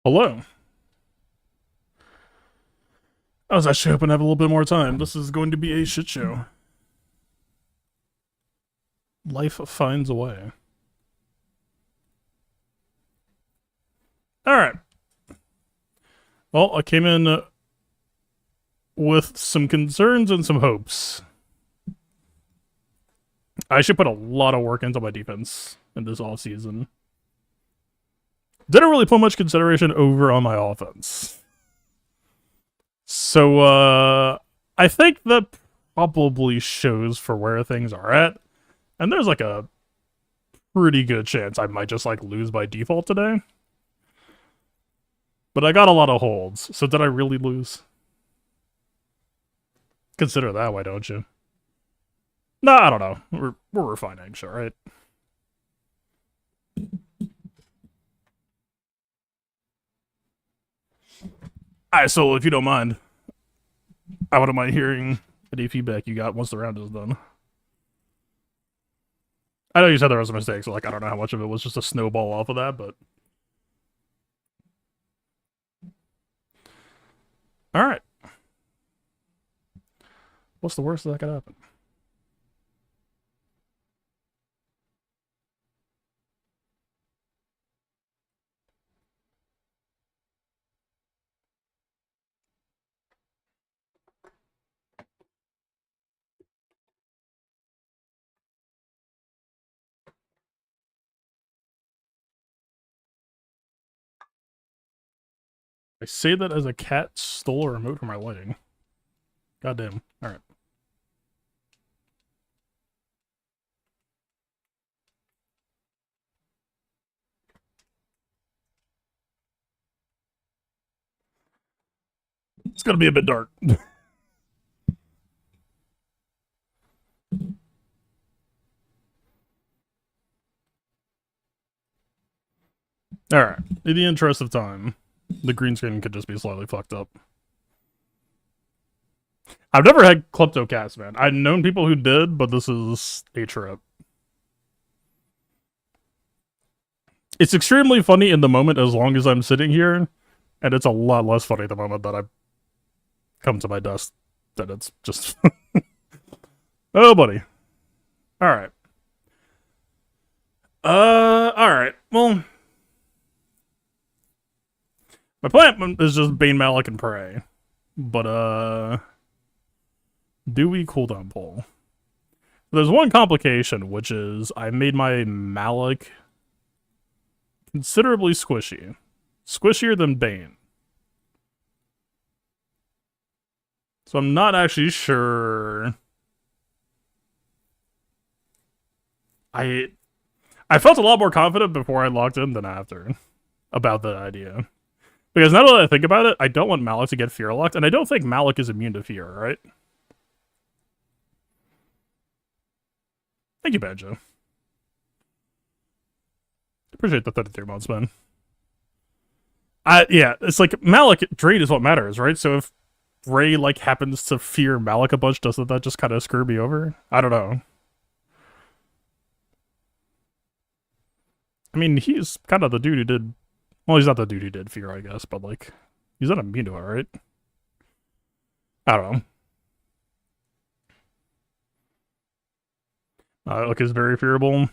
Hello. I was actually hoping to have a little bit more time. This is going to be a shit show. Life finds a way. Alright. Well, I came in with some concerns and some hopes. I should put a lot of work into my defense in this offseason. Didn't really put much consideration over on my offense. So, I think that probably shows for where things are at. And there's like a pretty good chance I might just like lose by default today. But I got a lot of holds, so did I really lose? Consider that, why don't you? No, I don't know. We're refining shit, right? Alright, so if you don't mind, I wouldn't mind hearing any feedback you got once the round is done. I know you said there was a mistake, so like I don't know how much of it was just a snowball off of that, but alright. What's the worst that could happen? I say that as a cat stole a remote from my lighting. Goddamn. Alright. It's gonna be a bit dark. Alright. In the interest of time, the green screen could just be slightly fucked up. I've never had Kleptocast, man. I've known people who did, but this is a trip. It's extremely funny in the moment as long as I'm sitting here, and it's a lot less funny the moment that I come to my desk. That it's just... oh, buddy. Alright. Alright. Well... my plan is just Bane-Malak and Prey. But, do we cooldown pull? There's one complication, which is I made my Malak considerably squishy. Squishier than Bane. So I'm not actually sure. I felt a lot more confident before I logged in than after about that idea. Because now that I think about it, I don't want Malak to get fear locked, and I don't think Malak is immune to fear, right? Thank you, Banjo. Appreciate the 33 months, man. Yeah, it's like Malak Drain is what matters, right? So if Rey like happens to fear Malak a bunch, doesn't that just kind of screw me over? I don't know. I mean, he's kind of the dude who did. Well, he's not the dude who did fear, I guess, but like, he's not immune to it, right? I don't know. Like, is very fearable.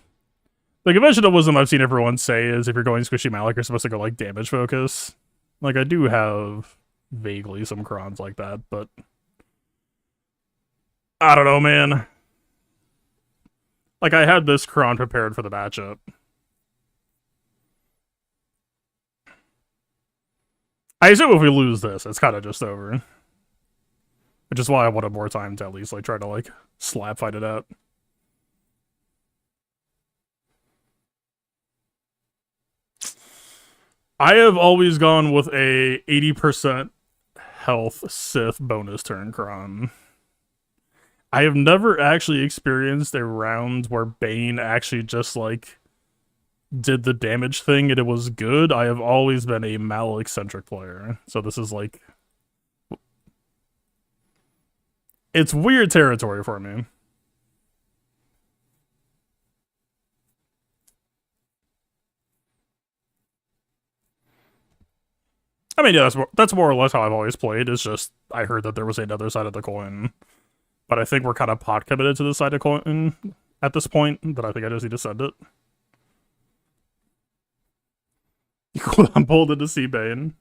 The conventional wisdom I've seen everyone say is if you're going squishy Malak, you're supposed to go like damage focus. Like, I do have vaguely some crons like that, but I don't know, man. Like, I had this cron prepared for the matchup. I assume if we lose this, it's kind of just over. Which is why I wanted more time to at least like try to like slap fight it out. I have always gone with a 80% health Sith bonus turn cron. I have never actually experienced a round where Bane actually just like did the damage thing and it was good. I have always been a Malak-centric player. So this is like... it's weird territory for me. I mean, yeah, that's more or less how I've always played. It's just I heard that there was another side of the coin, but I think we're kind of pot committed to the side of coin at this point. That I think I just need to send it. I'm pulled into sea Bane.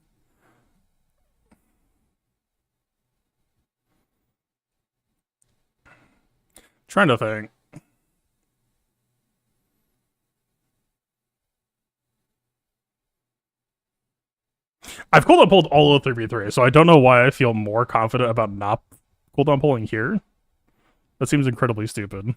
Trying to think. I've cooldown pulled all of 3v3, so I don't know why I feel more confident about not cooldown pulling here. That seems incredibly stupid.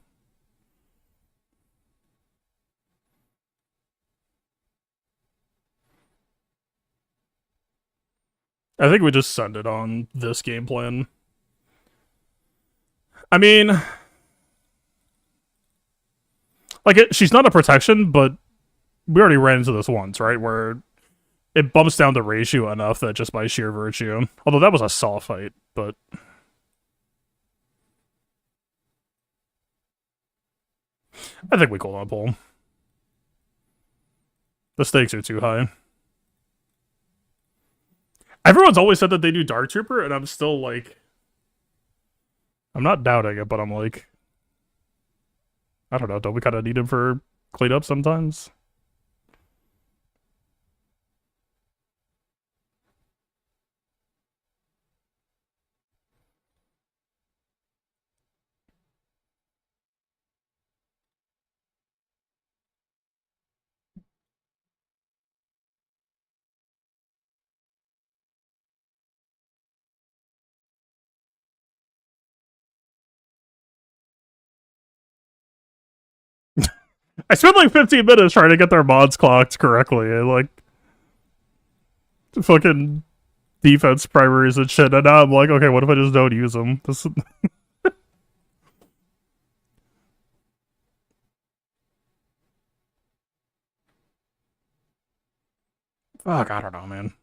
I think we just send it on this game plan. I mean, like, she's not a protection, but we already ran into this once, right? Where it bumps down the ratio enough that just by sheer virtue. Although that was a saw fight, but I think we cooldown pull. The stakes are too high. Everyone's always said that they do Dark Trooper, and I'm still like, I'm not doubting it, but I'm like, I don't know, don't we kind of need him for cleanup sometimes? I spent like 15 minutes trying to get their mods clocked correctly, and like, fucking defense primaries and shit, and now I'm like, okay, what if I just don't use them? This Fuck, I don't know, man.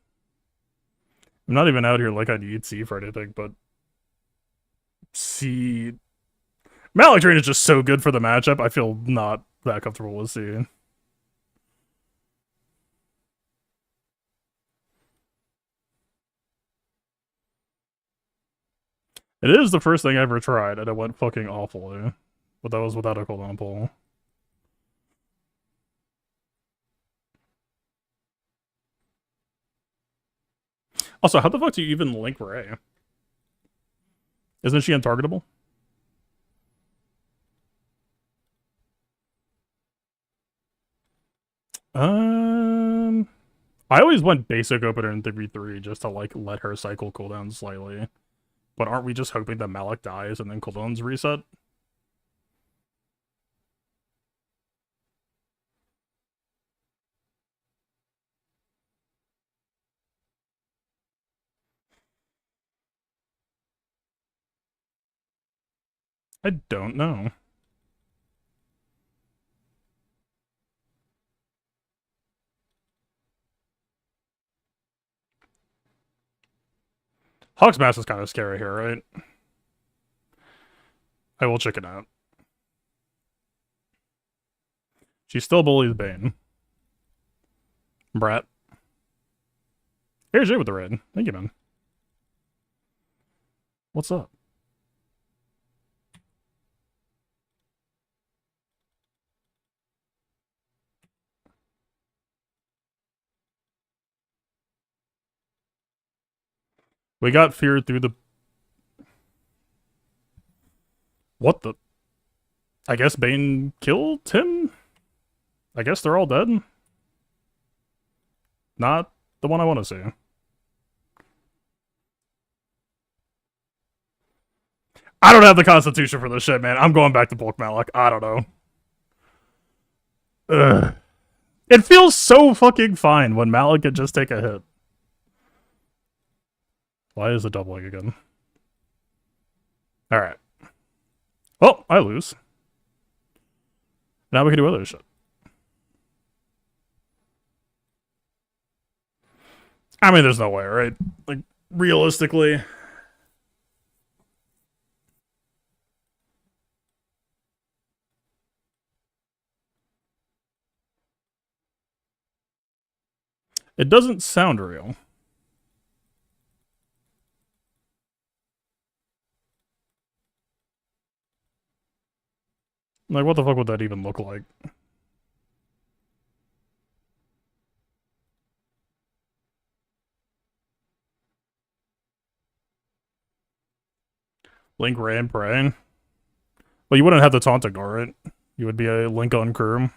I'm not even out here like I need C for anything, but C. Malak Drain is just so good for the matchup, I feel not that comfortable with C. It is the first thing I ever tried, and it went fucking awfully. But that was without a cooldown pull. Also, how the fuck do you even link Rey? Isn't she untargetable? I always went basic opener in 3v3 just to like let her cycle cooldown slightly. But aren't we just hoping that Malak dies and then cooldowns reset? I don't know. Hawk's Mass is kind of scary here, right? I will check it out. She still bullies Bane. Brat. Here's Jay with the raid. Thank you, man. What's up? We got feared through the... What the... I guess Bane killed him? I guess they're all dead? Not the one I want to see. I don't have the constitution for this shit, man. I'm going back to bulk Malak. I don't know. Ugh. It feels so fucking fine when Malak can just take a hit. Why is it doubling again? Alright. Well, I lose. Now we can do other shit. I mean, there's no way, right? Like, realistically... It doesn't sound real. Like, what the fuck would that even look like? Link, Ray, and Pray. Well, you wouldn't have the taunt ignore it. You would be a Link on Kurm.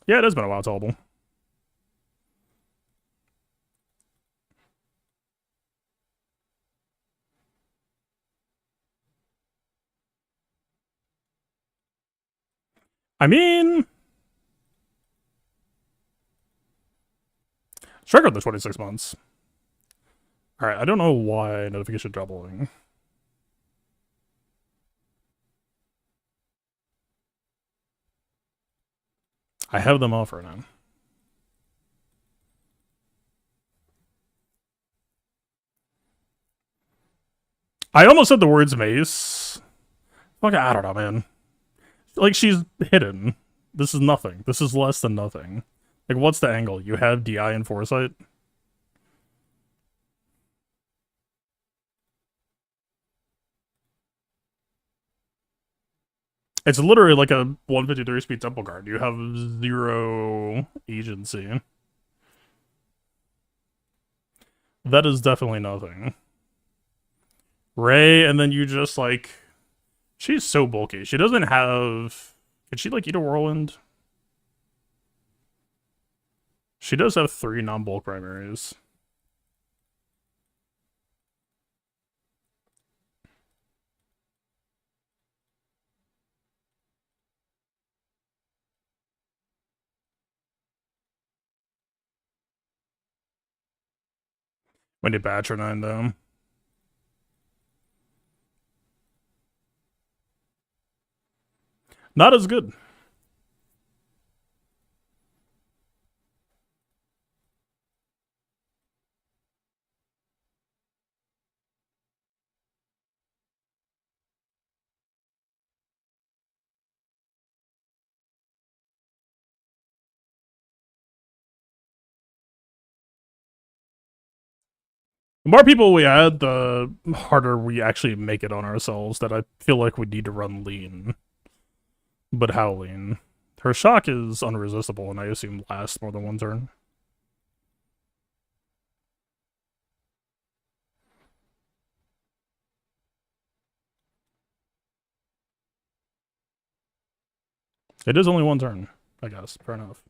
Yeah, it has been a while, Tallable. I mean, strike the 26 months. Alright, I don't know why notification doubling. I have them off right now. I almost said the words mace. Fuck, I don't know, man. Like, she's hidden. This is nothing. This is less than nothing. Like, what's the angle? You have DI and Foresight? It's literally like a 153 speed temple guard. You have 0 agency. That is definitely nothing. Rey, and then you just, like... She's so bulky. She doesn't have... Could she, like, eat a whirlwind? She does have 3 non-bulk primaries. We need Batcher 9, though. Not as good. The more people we add, the harder we actually make it on ourselves, that I feel like we need to run lean. But how lean? Her shock is unresistible, and I assume lasts more than 1 turn. It is only 1 turn, I guess. Fair enough.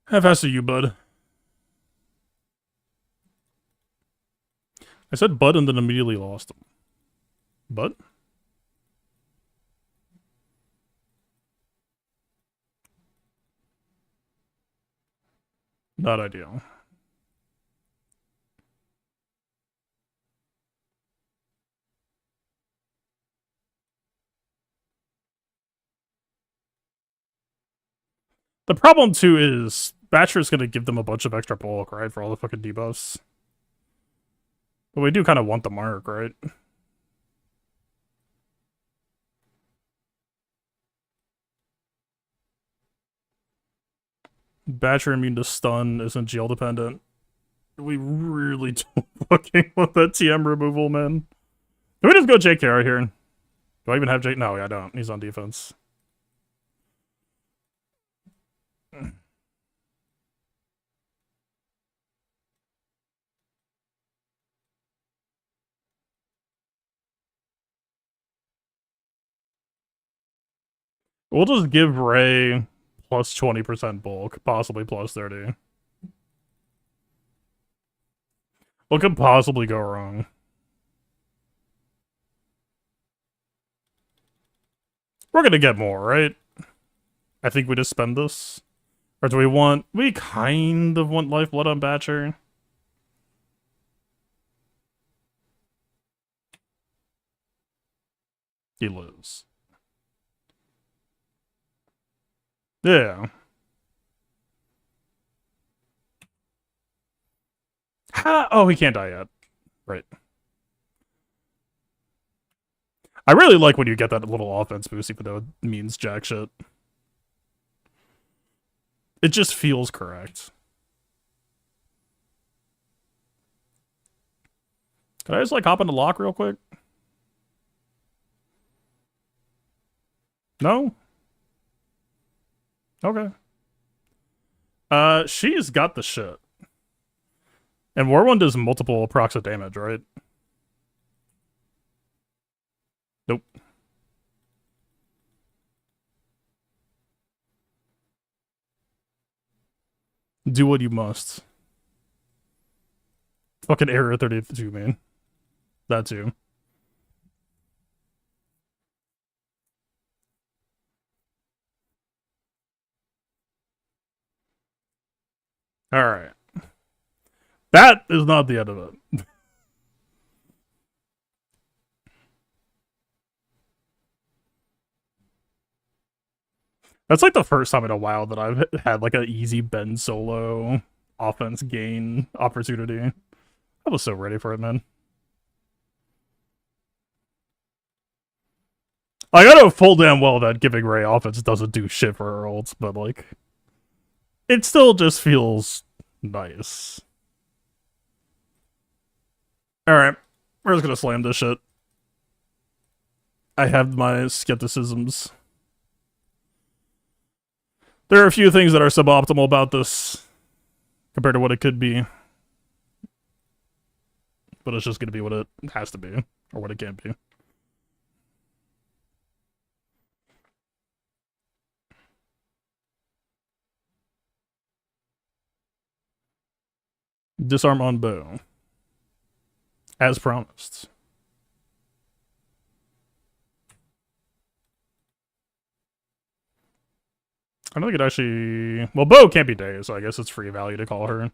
How fast are you, bud? I said bud and then immediately lost him. Bud? Not ideal. The problem, too, is Batcher's gonna give them a bunch of extra bulk, right, for all the fucking debuffs. But we do kind of want the mark, right? Batcher immune to stun isn't GL dependent. We really don't fucking want that TM removal, man. Can we just go JK right here? Do I even have Jake? No, I don't. He's on defense. We'll just give Rey plus 20% bulk, possibly plus 30. What could possibly go wrong? We're gonna get more, right? I think we just spend this. Or do we want... We kind of want Lifeblood on Batcher. He lives. Yeah. Ha! Oh, he can't die yet. Right. I really like when you get that little offense boost, even though it means jack shit. It just feels correct. Can I just, like, hop into lock real quick? No? Okay. She's got the shit. And War 1 does multiple procs of damage, right? Nope. Do what you must. Fucking error 32, man. That too. Alright. That is not the end of it. That's like the first time in a while that I've had like an easy Ben Solo offense gain opportunity. I was so ready for it, man. Like, I know full damn well that giving Rey offense doesn't do shit for her ults, but like, it still just feels nice. Alright, we're just gonna slam this shit. I have my skepticisms. There are a few things that are suboptimal about this compared to what it could be. But it's just gonna be what it has to be, or what it can be. Disarm on bow. As promised. I don't think it actually... Well, bow can't be dazed, so I guess it's free value to call her.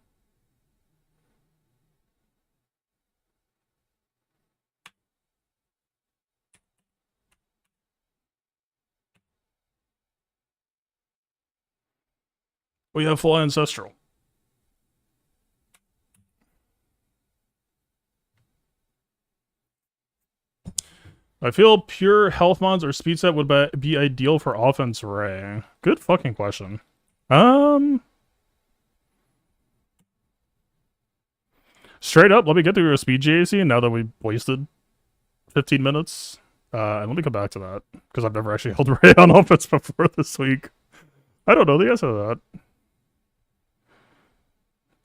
We have full ancestral. I feel pure health mods or speed set would be ideal for offense Rey. Good fucking question. Straight up, let me get through a speed GAC now that we wasted 15 minutes. And let me come back to that, because I've never actually held Rey on offense before this week. I don't know the answer to that.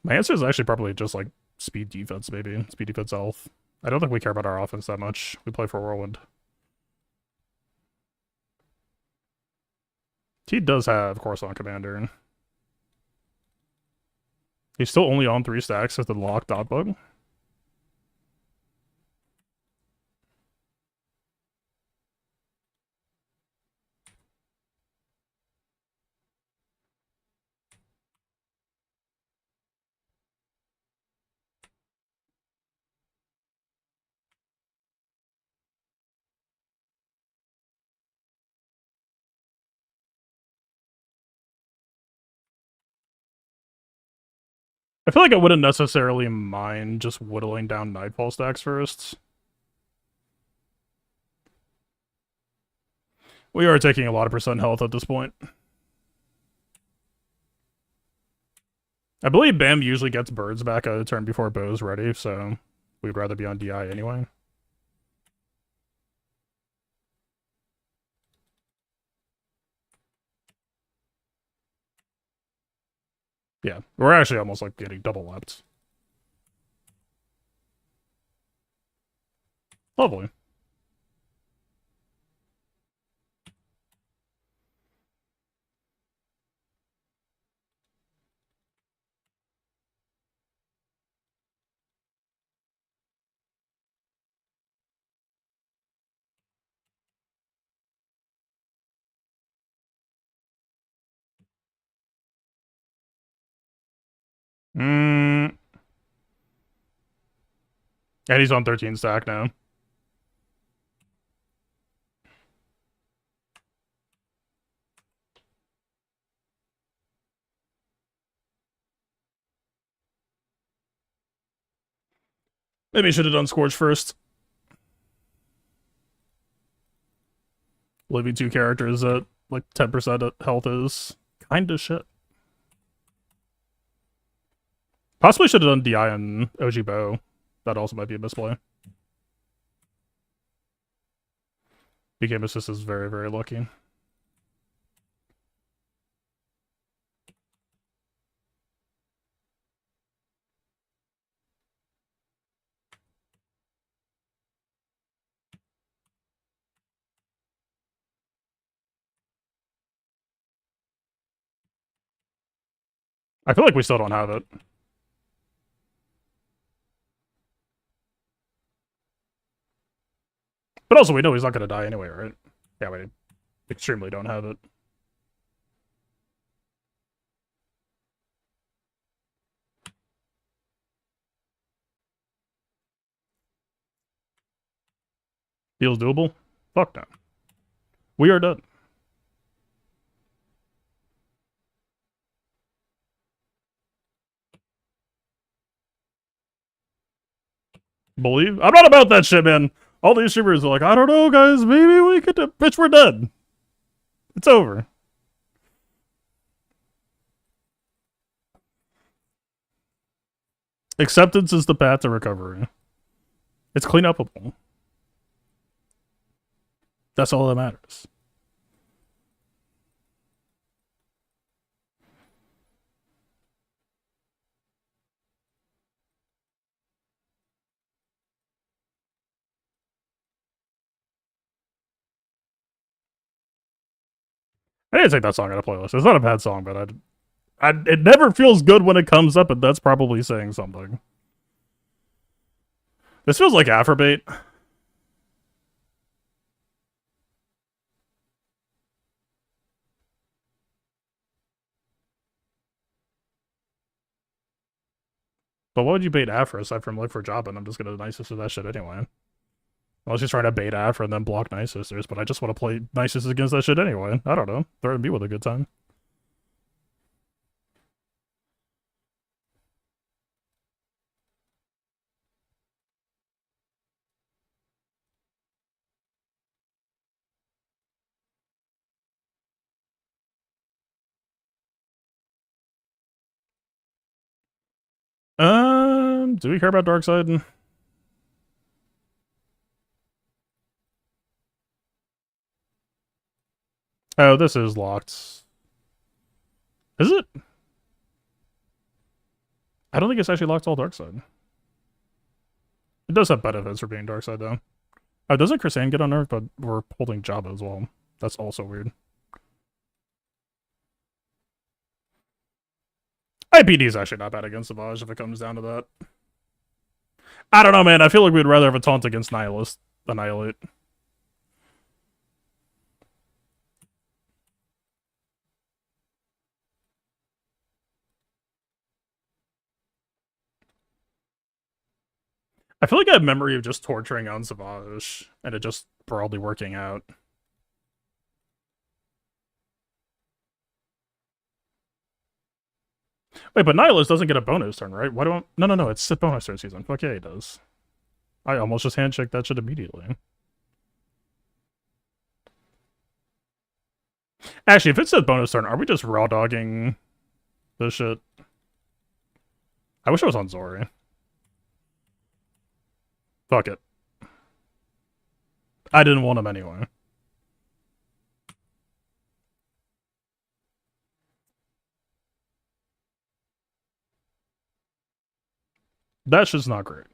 My answer is actually probably just like speed defense, maybe. Speed defense health. I don't think we care about our offense that much. We play for Whirlwind. He does have Coruscant Commander. He's still only on 3 stacks as the lock dot bug. I feel like I wouldn't necessarily mind just whittling down Nightfall stacks first. We are taking a lot of percent health at this point. I believe Bam usually gets birds back a turn before Bow's ready, so we'd rather be on DI anyway. Yeah, we're actually almost like getting double lapped. Lovely. And he's on 13 stack now. Maybe I should have done Scorch first. Leaving 2 characters at like 10% health is kind of shit. Possibly should have done DI on OG Bow. That also might be a misplay. Became Assist is very, very lucky. I feel like we still don't have it. But also, we know he's not going to die anyway, right? Yeah, we extremely don't have it. Feels doable? Fuck no. We are done. Believe? I'm not about that shit, man. All these streamers are like, I don't know, guys. Maybe we could. Bitch, we're dead. It's over. Acceptance is the path to recovery. It's clean upable. That's all that matters. I didn't take that song out of playlist. It's not a bad song, but it never feels good when it comes up, and that's probably saying something. This feels like Aphra bait. But why would you bait Aphra aside from look for job? And I'm just gonna nice sister that shit anyway. Unless he's trying to bait Aphra and then block nice sisters, but I just want to play nice sisters against that shit anyway. I don't know. Threaten me with a good time. Do we care about Darkseid? Oh, this is locked. Is it? I don't think it's actually locked all Darkseid. It does have benefits for being Darkseid, though. Oh, doesn't Chrysan get unnerved, but we're holding Jabba as well. That's also weird. IPD is actually not bad against Savage if it comes down to that. I don't know, man. I feel like we'd rather have a taunt against Nihilist than Annihilate. I feel like I have memory of just torturing on Savage and it just broadly working out. Wait, but Nihilist doesn't get a bonus turn, right? Why do I... No, it's a bonus turn season. Fuck yeah, he does. I almost just handshake that shit immediately. Actually, if it said bonus turn, are we just raw dogging this shit? I wish I was on Zori. Fuck it. I didn't want him anyway. That shit's not great.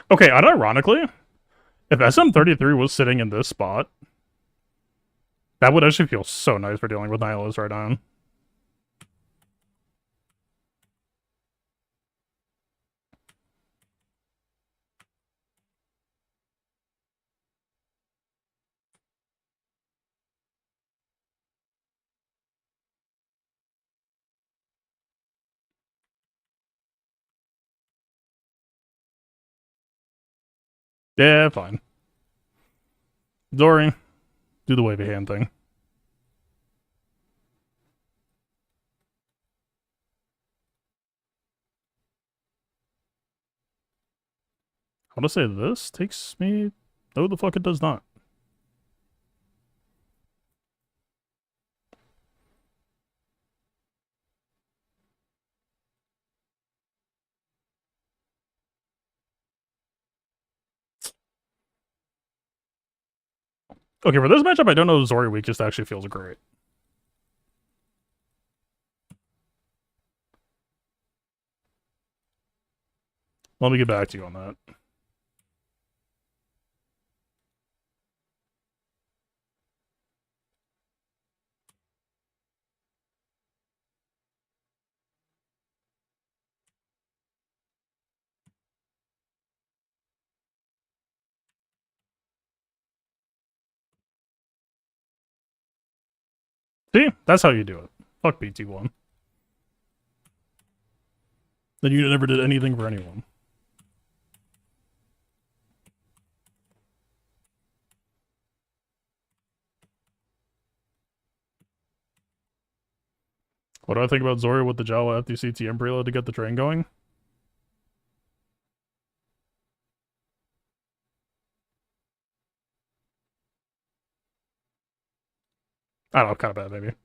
Okay, unironically, if SM33 was sitting in this spot, that would actually feel so nice for dealing with Nihilist right now. Yeah, fine. Zori, do the wavy hand thing. I want to say this takes me No, the fuck it does not. Okay, for this matchup, I don't know if Zori Weak just actually feels great. Let me get back to you on that. See? That's how you do it. Fuck BT1. Then you never did anything for anyone. What do I think about Zori with the Jawa FTCTM preload to get the train going? I don't know, kind of bad, maybe.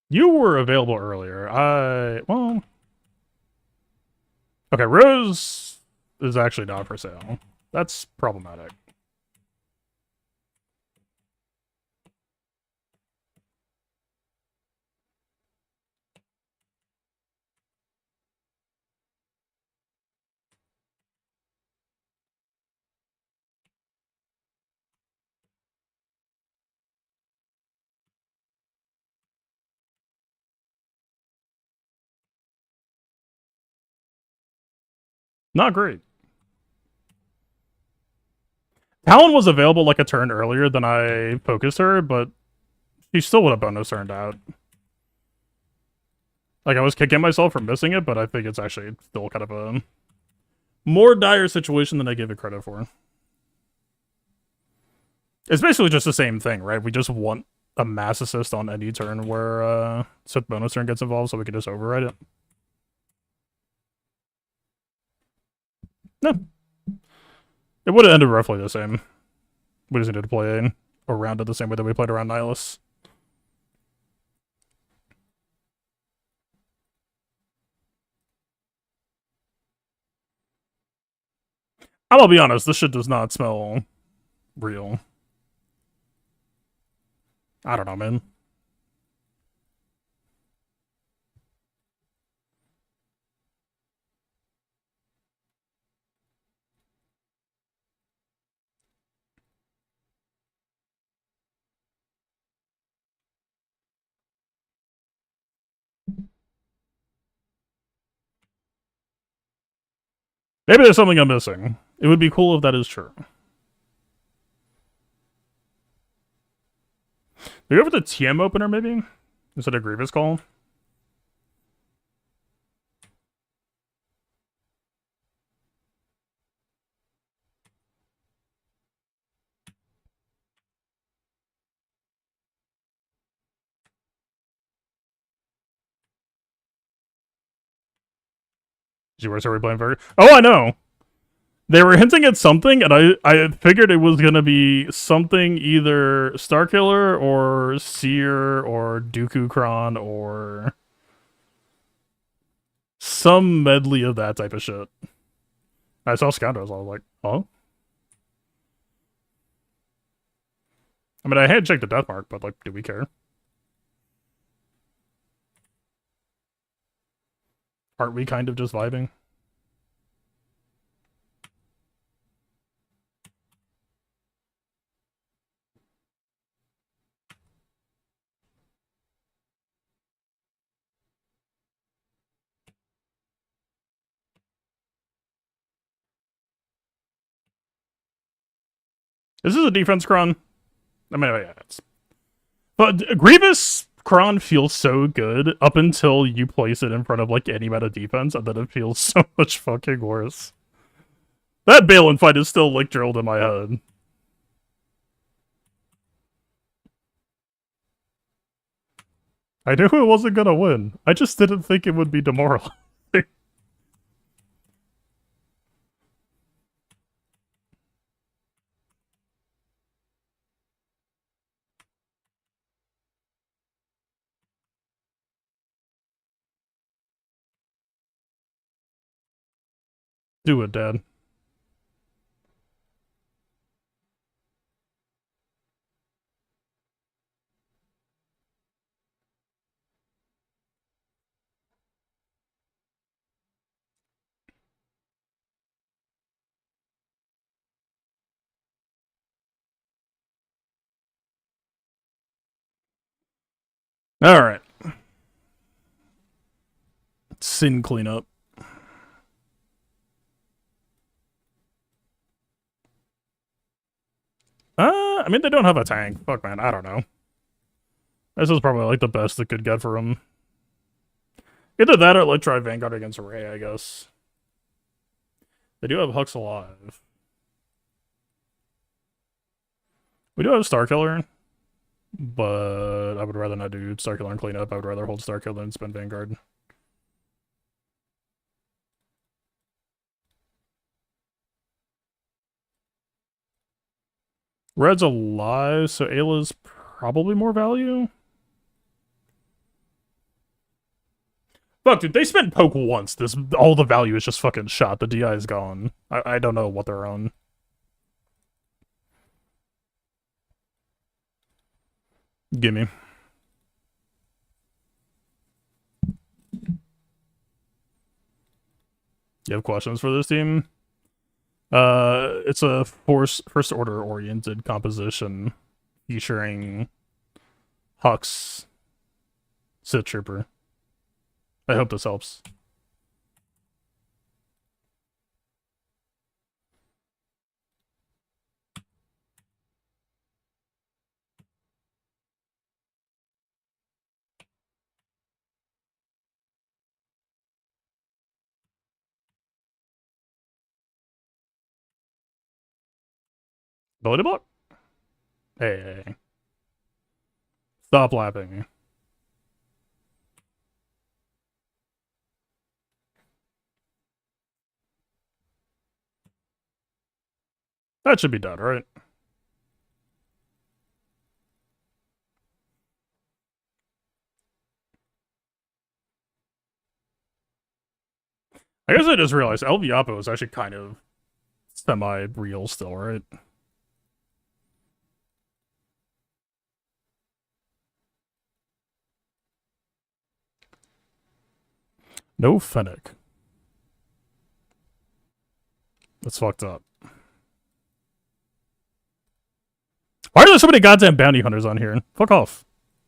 You were available earlier. Well... Okay, Rose is actually not for sale. That's problematic. Not great. Talon was available like a turn earlier than I focused her, but she still would have bonus turned out. Like, I was kicking myself for missing it, but I think it's actually still kind of a more dire situation than I give it credit for. It's basically just the same thing, right? We just want a mass assist on any turn where Sith bonus turn gets involved so we can just override it. No. It would have ended roughly the same. We just needed to play around it the same way that we played around Nihilus. I'm gonna be honest, this shit does not smell real. I don't know, man. Maybe there's something I'm missing. It would be cool if that is true. Do you go for the TM opener, maybe? Instead of Grievous call? Where are we playing for? Oh, I know! They were hinting at something, and I figured it was gonna be something either Starkiller or Seer or Dooku Kron or some medley of that type of shit. I saw Scoundrels, I was like, huh? I mean, I had checked the death mark, but like, do we care? Aren't we kind of just vibing? This is a defense Kron. I mean, yeah, it's... But Grievous Kron feels so good up until you place it in front of like any amount of defense, and then it feels so much fucking worse. That Balin fight is still like drilled in my head. I knew it wasn't gonna win. I just didn't think it would be demoralizing. Do it, Dad. Alright. Sin cleanup. I mean, they don't have a tank. Fuck, man, I don't know. This is probably, like, the best it could get for them. Either that or, like, try Vanguard against Rey, I guess. They do have Hux alive. We do have Starkiller, but I would rather not do Starkiller and cleanup. I would rather hold Starkiller and spend Vanguard. Red's alive, so Ayla's probably more value. Fuck, dude, they spent poke once. All the value is just fucking shot. The DI is gone. I don't know what they're on. Gimme. You have questions for this team? It's a first order oriented composition featuring Hux, Sith Trooper. I hope this helps. Ability block? Hey. Stop lapping. That should be done, right? I guess I just realized El Viapo is actually kind of semi-real still, right? No Fennec. That's fucked up. Why are there so many goddamn bounty hunters on here? Fuck off.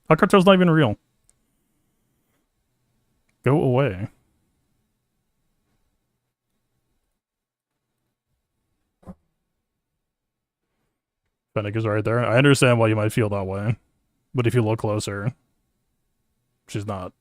Hot Cartel's not even real. Go away. Fennec is right there. I understand why you might feel that way. But if you look closer, she's not.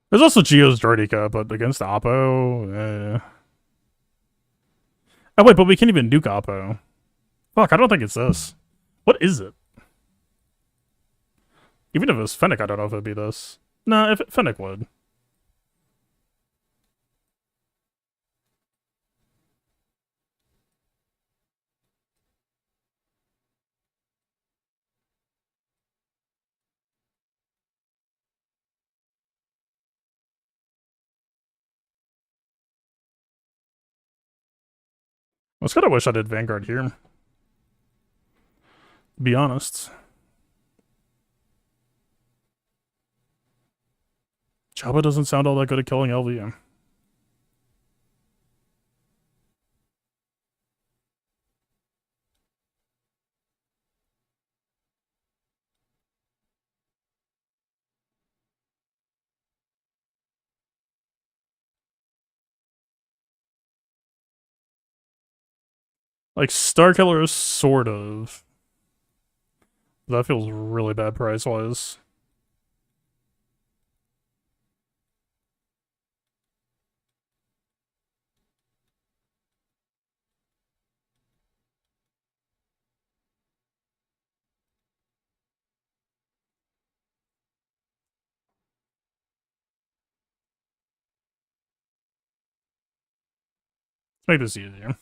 There's also Geo's Droideka, but against Oppo, Oh wait, but we can't even nuke Oppo. Fuck, I don't think it's this. What is it? Even if it was Fennec, I don't know if it'd be this. Nah, if Fennec would. I was kind of wish I did Vanguard here. To be honest. Jabba doesn't sound all that good at killing LV. Like, Starkiller, sort of. That feels really bad price-wise. Let's make this easier.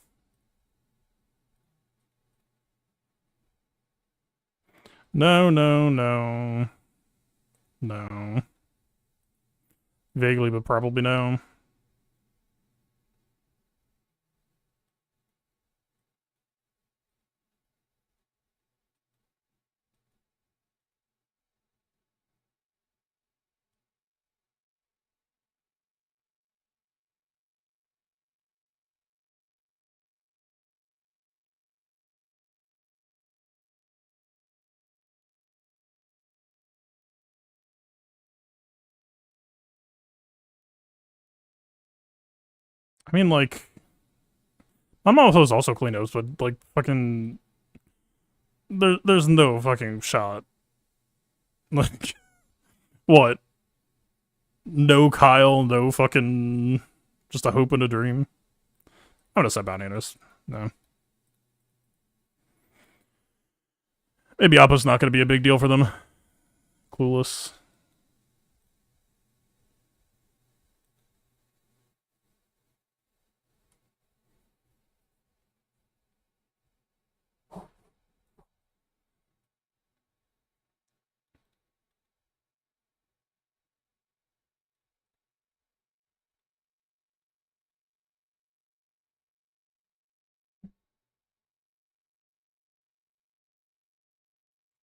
No, no, no. No. Vaguely, but probably no. I mean, like, my mom was also clean nose, but, like, fucking... there's no fucking shot. Like, what? No Kyle, no fucking... just a hope and a dream. I'm gonna say bananas. No. Maybe Appa's not gonna be a big deal for them. Clueless.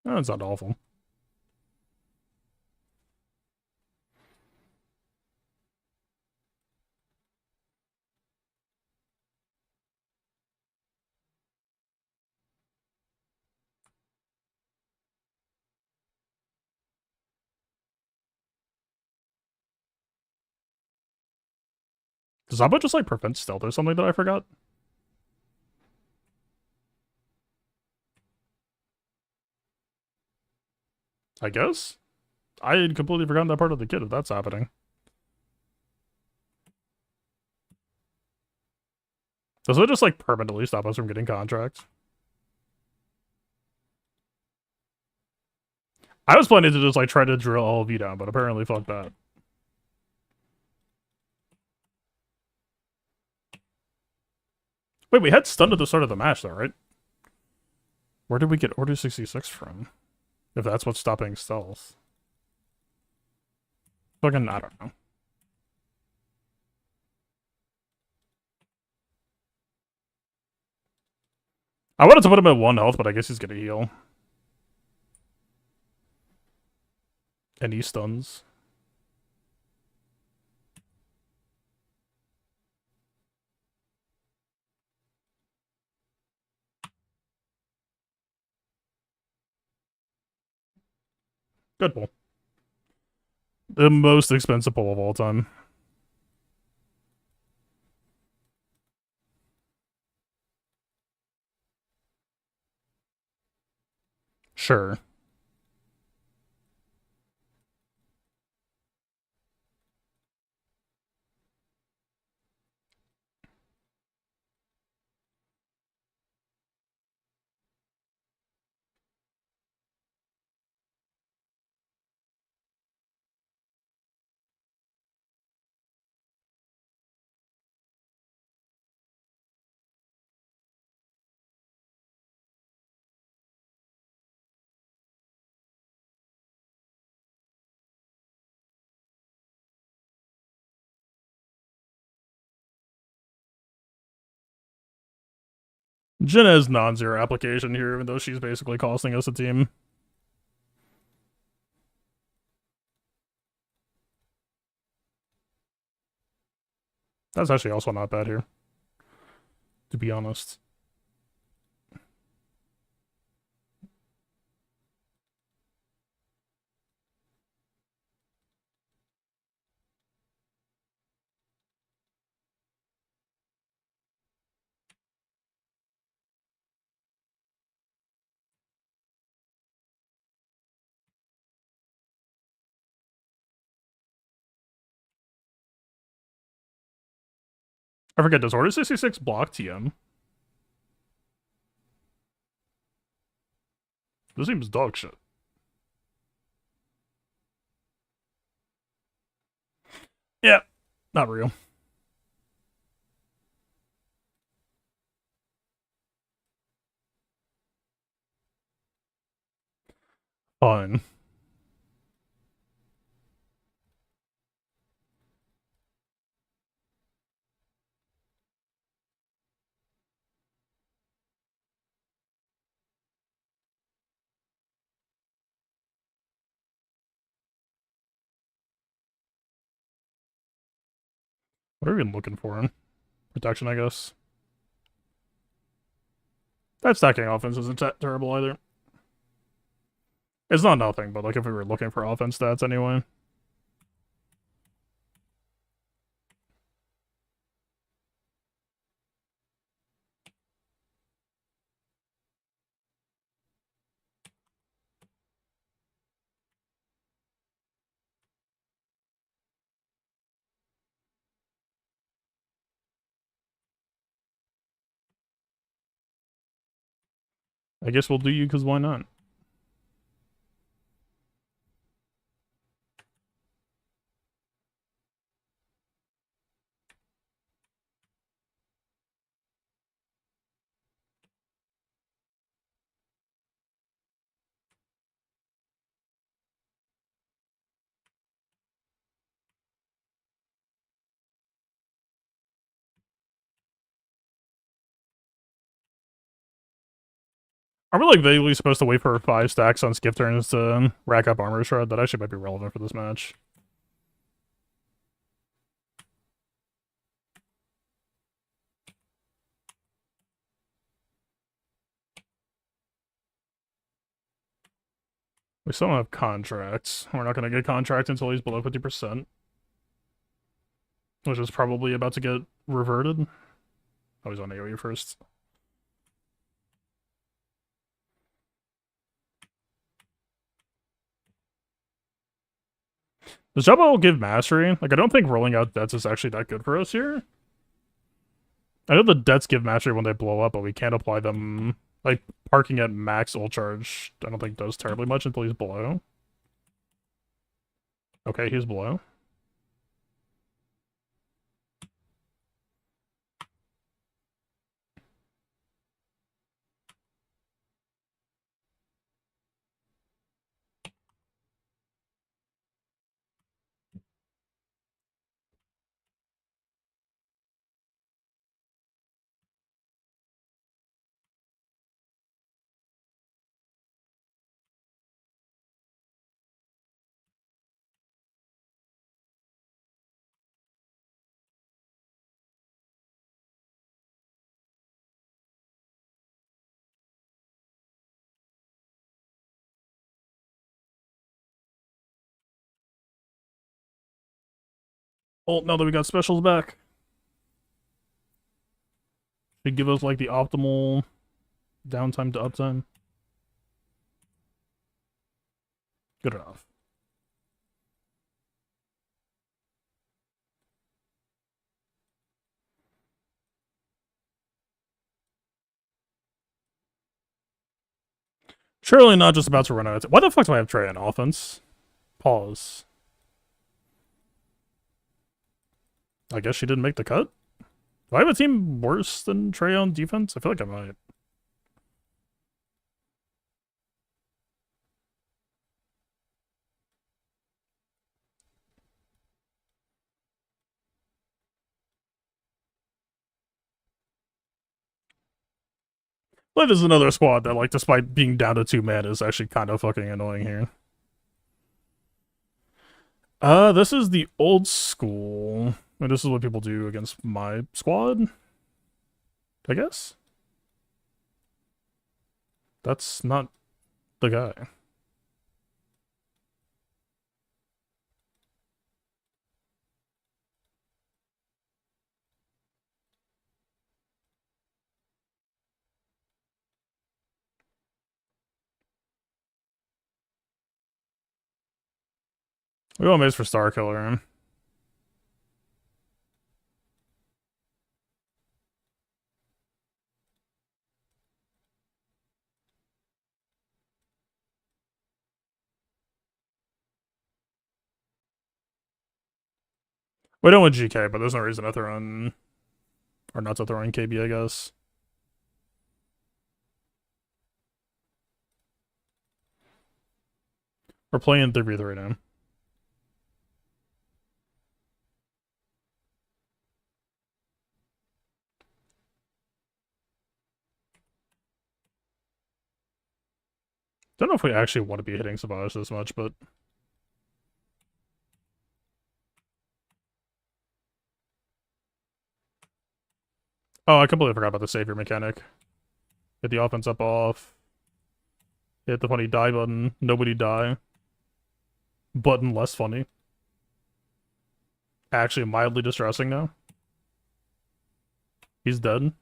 Oh, it's not awful. Does Appa just, like, prevent stealth or something that I forgot? I guess? I had completely forgotten that part of the kit if that's happening. Does it just, like, permanently stop us from getting contracts? I was planning to just, like, try to drill all of you down, but apparently fuck that. Wait, we had stunned at the start of the match, though, right? Where did we get Order 66 from? If that's what's stopping stealth. Fucking, I don't know. I wanted to put him at 1 health, but I guess he's gonna heal. And he stuns. Good pull. The most expensive pull of all time. Sure. Jin has non-zero application here, even though she's basically costing us a team. That's actually also not bad here, to be honest. I forget, does Order 66 block TM? This seems dog shit. Yeah, not real. Fine. What are we even looking for? Protection, I guess. That stacking offense isn't terrible either. It's not nothing, but like if we were looking for offense stats anyway. I guess we'll do you because why not? Are we like vaguely supposed to wait for 5 stacks on skip turns to rack up armor shred? That actually might be relevant for this match. We still don't have contracts. We're not going to get contract until he's below 50%. Which is probably about to get reverted. Oh, he's on AoE first. Does Jabba give mastery? Like, I don't think rolling out debts is actually that good for us here. I know the debts give mastery when they blow up, but we can't apply them. Like, parking at max ult charge, I don't think does terribly much until he's below. Okay, he's below. Oh, now that we got specials back. Should give us, like, the optimal downtime to uptime. Good enough. Surely not just about to run out of time. Why the fuck do I have Trey on offense? Pause. I guess she didn't make the cut? Do I have a team worse than Trey on defense? I feel like I might. But this is another squad that, like, despite being down to 2 men, is actually kind of fucking annoying here. This is the old school. And this is what people do against my squad, I guess. That's not the guy. We want maze for Star Killer. We don't want GK, but there's no reason to throw in, or not to throw in KB, I guess. We're playing 3v3 right now. Don't know if we actually want to be hitting Savage this much, but... Oh, I completely forgot about the savior mechanic. Hit the offense up off. Hit the funny die button. Nobody die. Button less funny. Actually mildly distressing now. He's dead.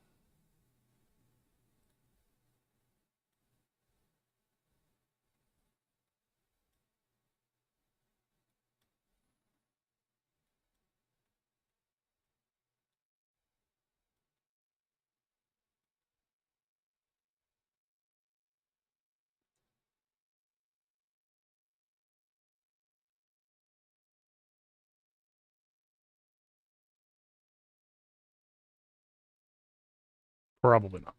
Probably not.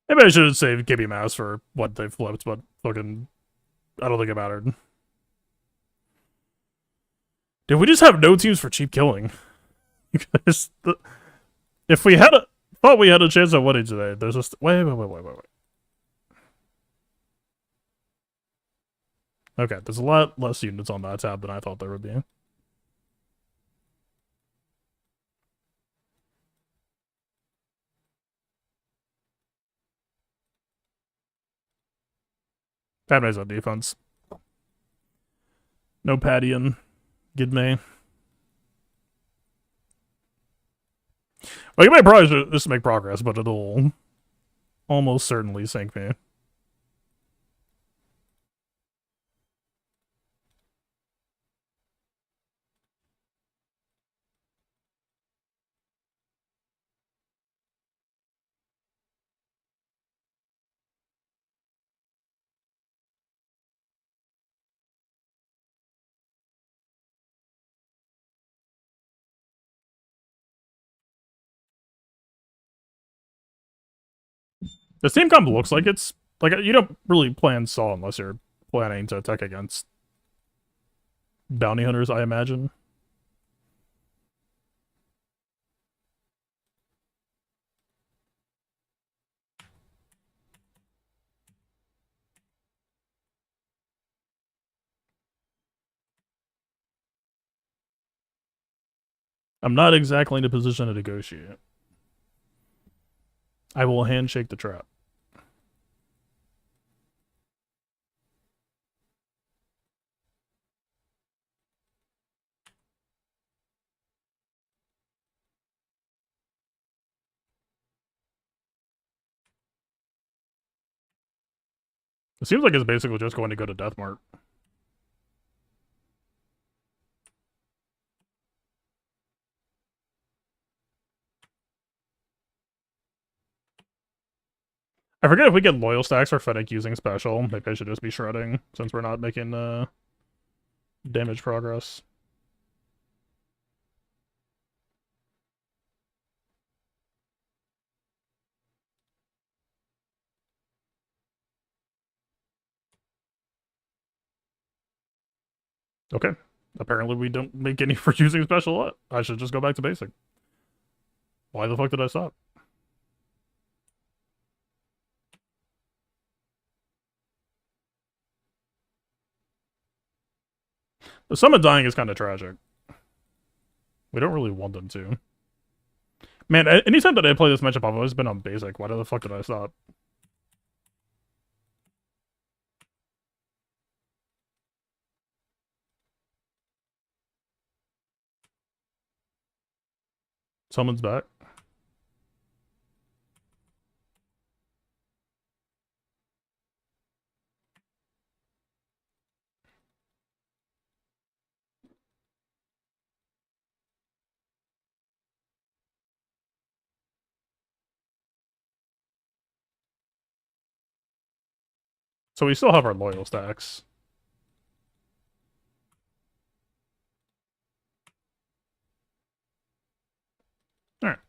Maybe I should have saved KB Mouse for what they flipped, but fucking... I don't think it mattered. Did we just have no teams for cheap killing? Because if we had thought we had a chance at winning today, there's just... Wait. Okay, there's a lot less units on that tab than I thought there would be. Padme's on defense. No Padian. Gidme. Well, you might probably just make progress, but it'll almost certainly sink me. The team comp looks like it's... Like, you don't really plan Saw unless you're planning to attack against bounty hunters, I imagine. I'm not exactly in a position to negotiate. I will handshake the trap. It seems like it's basically just going to go to Deathmark. I forget if we get loyal stacks for Fennec using special. Maybe I should just be shredding, since we're not making damage progress. Okay. Apparently we don't make any for using special. I should just go back to basic. Why the fuck did I stop? The summon dying is kind of tragic. We don't really want them to. Man, anytime that I play this matchup, I've always been on basic. Why the fuck did I stop? Someone's back. So we still have our loyal stacks. Alright.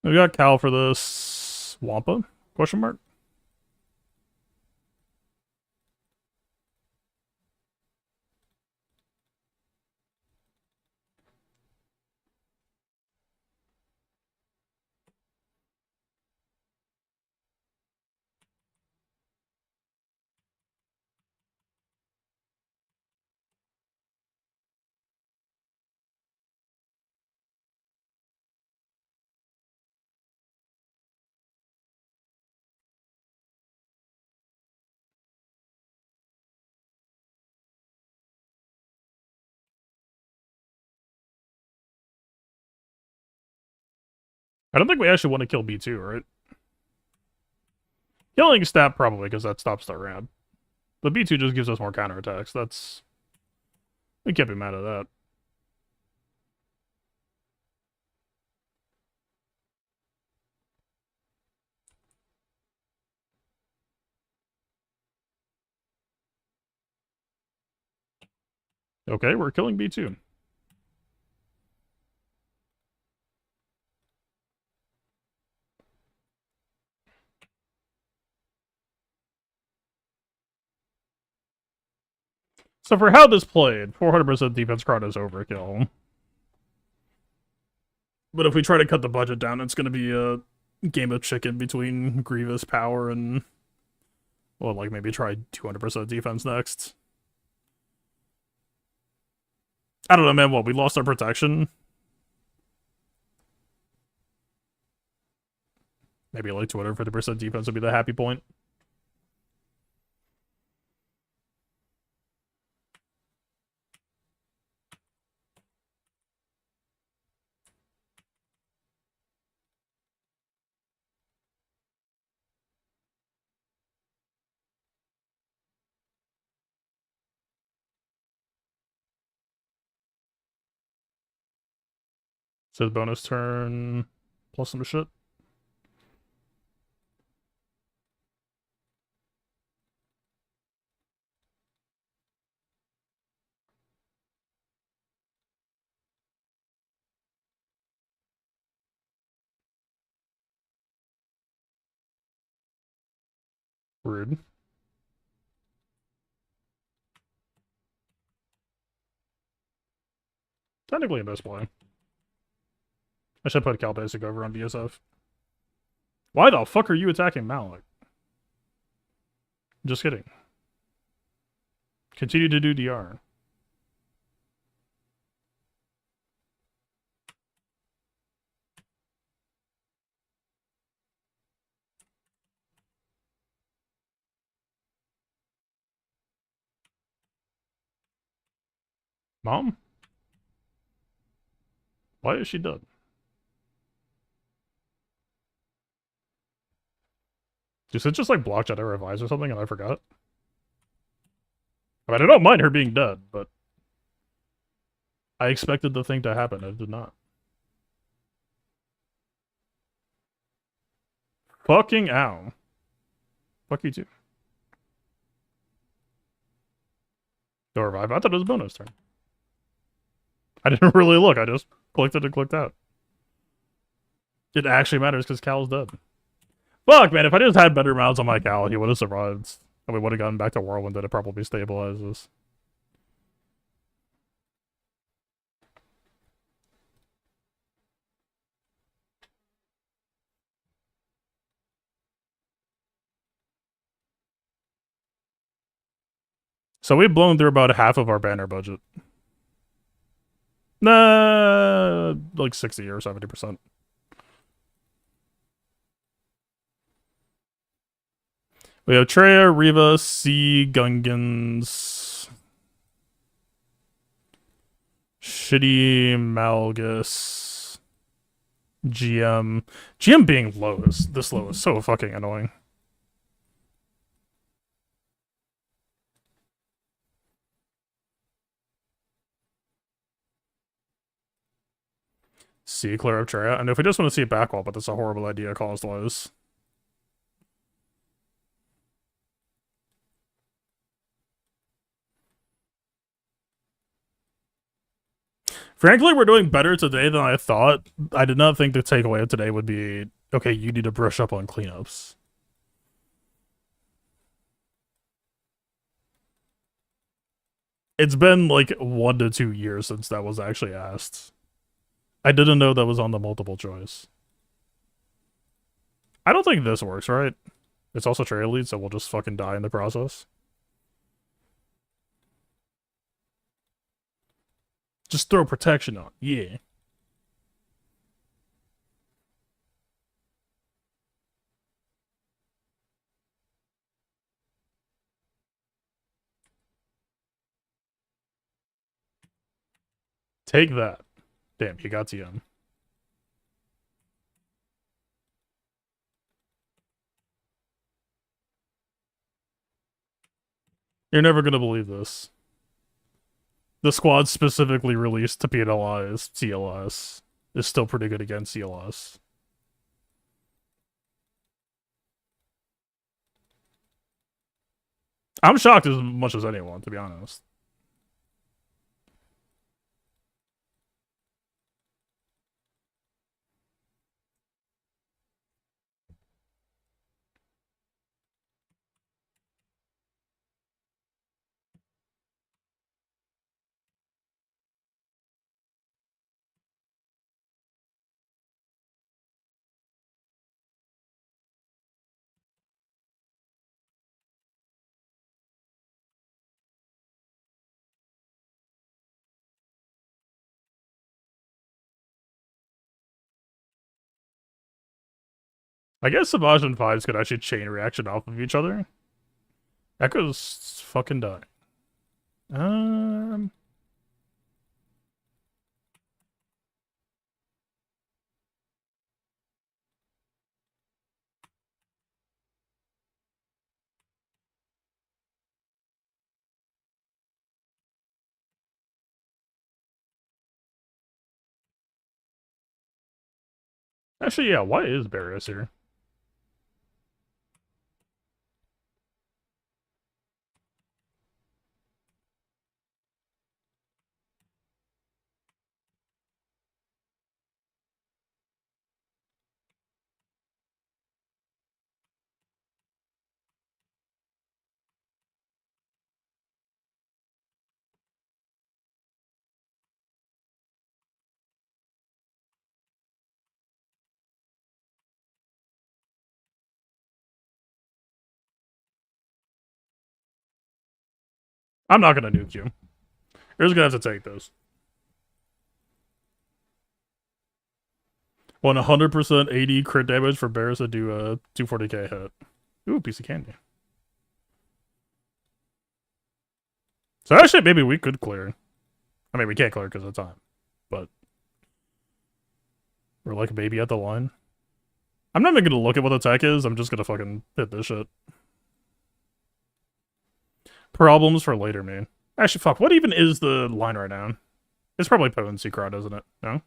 We got Cal for this Wampa? Question mark? I don't think we actually want to kill B2, right? Killing stat probably, because that stops the ramp. But B2 just gives us more counterattacks. That's... We can't be mad at that. Okay, we're killing B2. So for how this played, 400% defense card is overkill. But if we try to cut the budget down, it's going to be a game of chicken between Grievous power and... Well, like maybe try 200% defense next. I don't know, man. What, we lost our protection? Maybe like 250% defense would be the happy point. So the bonus turn plus some shit. Rude. Technically a misplay. I should put Cal Basic over on BSF. Why the fuck are you attacking Malak? Just kidding. Continue to do DR. Mom? Why is she dead? Does it just like block Jedi Revise or something and I forgot? I mean, I don't mind her being dead, but I expected the thing to happen. It did not. Fucking ow. Fuck you too. Go revive. I thought it was a bonus turn. I didn't really look. I just clicked it and clicked out. It actually matters because Cal's dead. Fuck, man. If I just had better mounts on my Cal, he would have survived. And we would have gotten back to Whirlwind and it probably stabilizes. So we've blown through about half of our banner budget. Nah, like 60 or 70%. We have Treya, Reva, C, Gungans, Shitty, Malgus, GM. GM being low is this low is so fucking annoying. see clear up Traya. And if we just want to see it back wall, but that's a horrible idea cost-wise. Frankly, we're doing better today than I thought. I did not think the takeaway of today would be, okay, you need to brush up on cleanups. It's been like 1 to 2 years since that was actually asked. I didn't know that was on the multiple choice. I don't think this works, right? It's also trail lead, so we'll just fucking die in the process. Just throw protection on. Yeah. Take that. Damn, you got TM. You're never gonna believe this. The squad specifically released to penalize CLS is still pretty good against CLS. I'm shocked as much as anyone, to be honest. I guess Savage and Fives could actually chain reaction off of each other. Echo's fucking die. Actually, yeah, why is Barrios here? I'm not gonna nuke you. You're just gonna have to take this. 100% 80 crit damage for Barrios to do a 240k hit. Ooh, piece of candy. So actually, maybe we could clear. I mean, we can't clear because of time, but we're like a baby at the line. I'm not even gonna look at what the tech is. I'm just gonna fucking hit this shit. Problems for later, man. Actually, fuck. What even is the line right now? It's probably potency crowd, isn't it? No.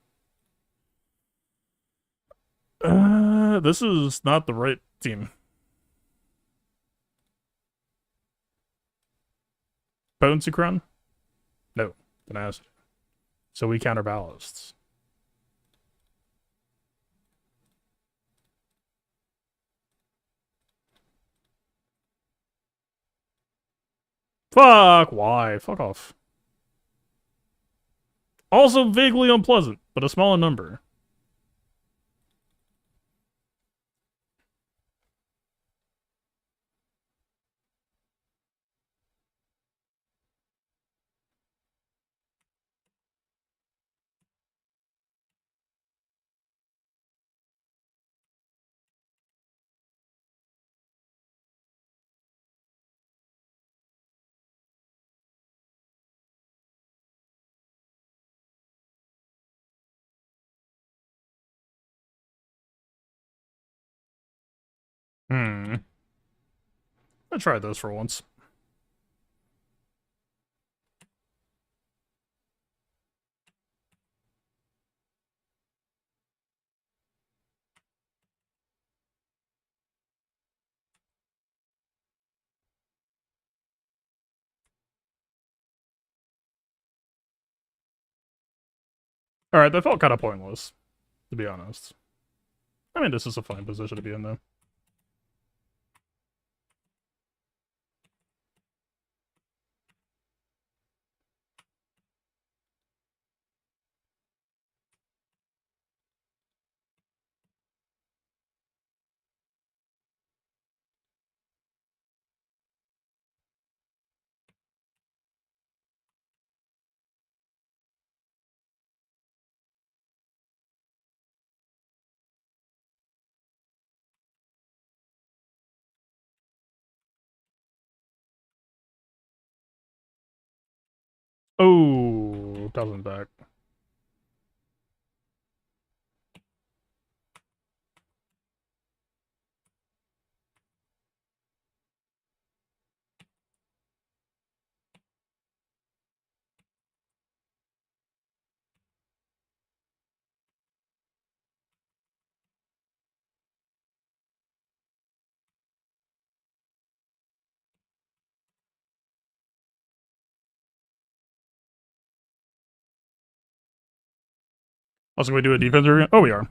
This is not the right team. Potency crown? No, tenacity. So we counter ballasts. Fuck, why? Fuck off. Also vaguely unpleasant, but a smaller number. I tried those for once. Alright, that felt kind of pointless, to be honest. I mean, this is a fine position to be in, though. Oh, doesn't back. Also, can we do a defense review? Oh, we are.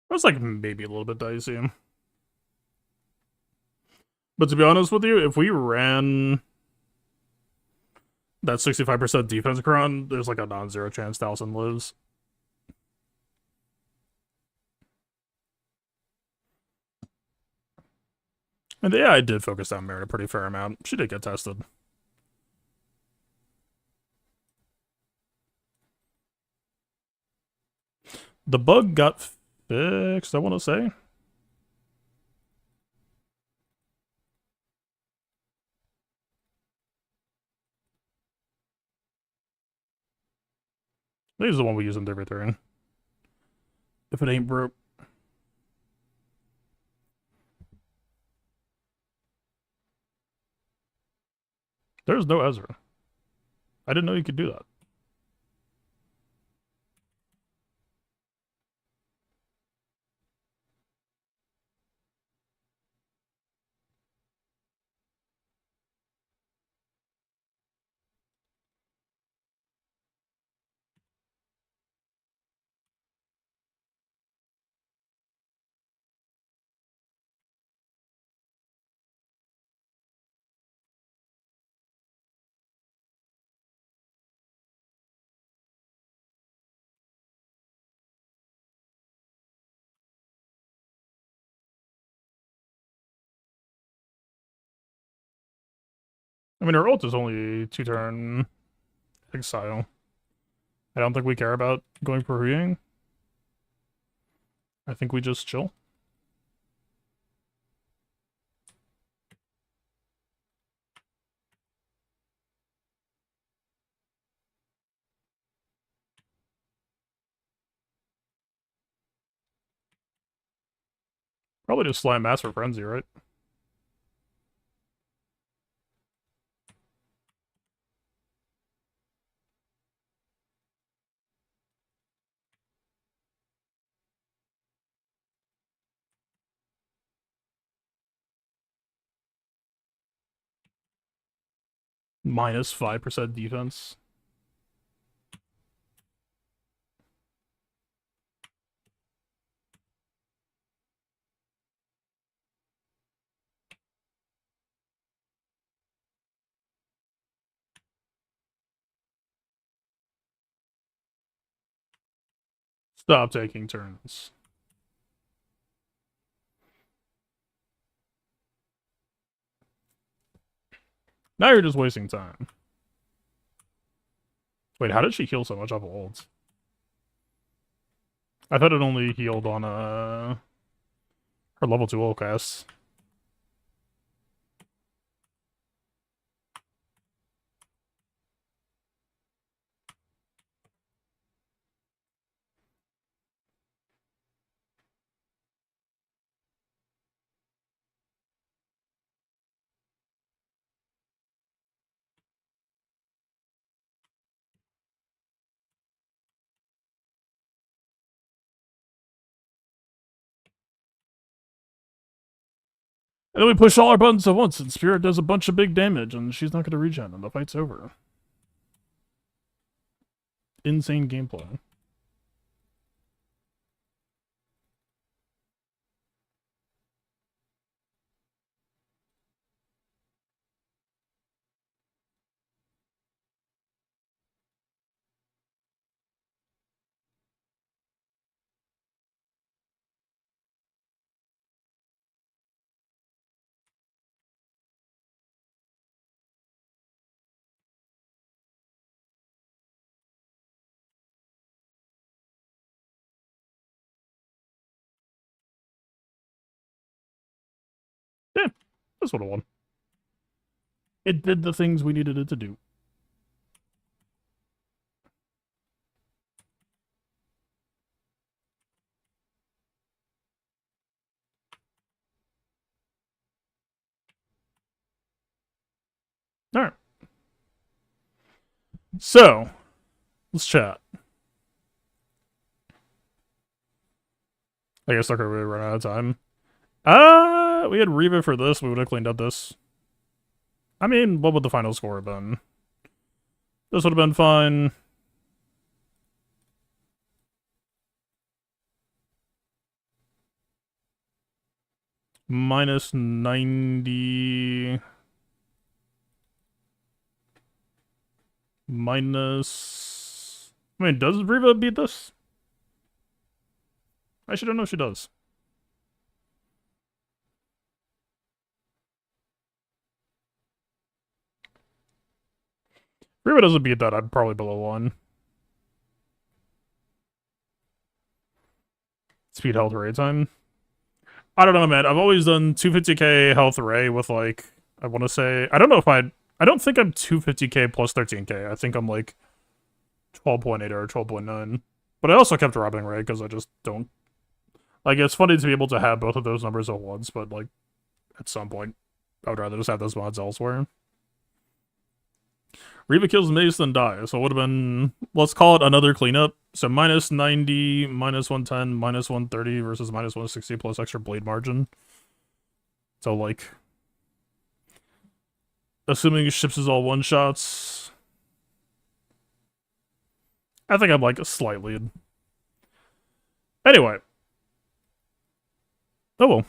It was like maybe a little bit dicey. But to be honest with you, if we ran that 65% defense cron, there's like a non-zero chance Taliesin lives. And yeah, I did focus down Merit a pretty fair amount. She did get tested. The bug got fixed, I want to say. This is the one we use in every turn. If it ain't broke. There's no Ezra. I didn't know you could do that. I mean, her ult is only 2-turn exile. I don't think we care about going for Huyang. I think we just chill. Probably just slime Master Frenzy, right? Minus 5% defense. Stop taking turns. Now you're just wasting time. Wait, how did she heal so much off of ults? I thought it only healed on Her level 2 cast. And then we push all our buttons at once, and Spirit does a bunch of big damage, and she's not going to regen, and the fight's over. Insane gameplay. Yeah, this would have won. It did the things we needed it to do. Alright. So, let's chat. I guess Sucker would run out of time. We had Reva for this. We would have cleaned up this. I mean, what would the final score have been? This would have been fine. Minus 90. Minus... I mean, does Reva beat this? I should don't know if she does. If Reva doesn't beat that, I'm probably below 1. Speed, health, Ray time. I don't know, man. I've always done 250k health Ray with, like, I want to say... I don't know if I don't think I'm 250k plus 13k. I think I'm, like, 12.8 or 12.9. But I also kept robbing Ray because I just don't... Like, it's funny to be able to have both of those numbers at once, but, like, at some point, I would rather just have those mods elsewhere. Reva kills Mace then dies, so it would have been, let's call it another cleanup. So minus 90, minus 110, minus 130 versus minus 160 plus extra blade margin. So, like, assuming ships is all one-shots, I think I'm, like, a slight lead. Anyway. Oh, well.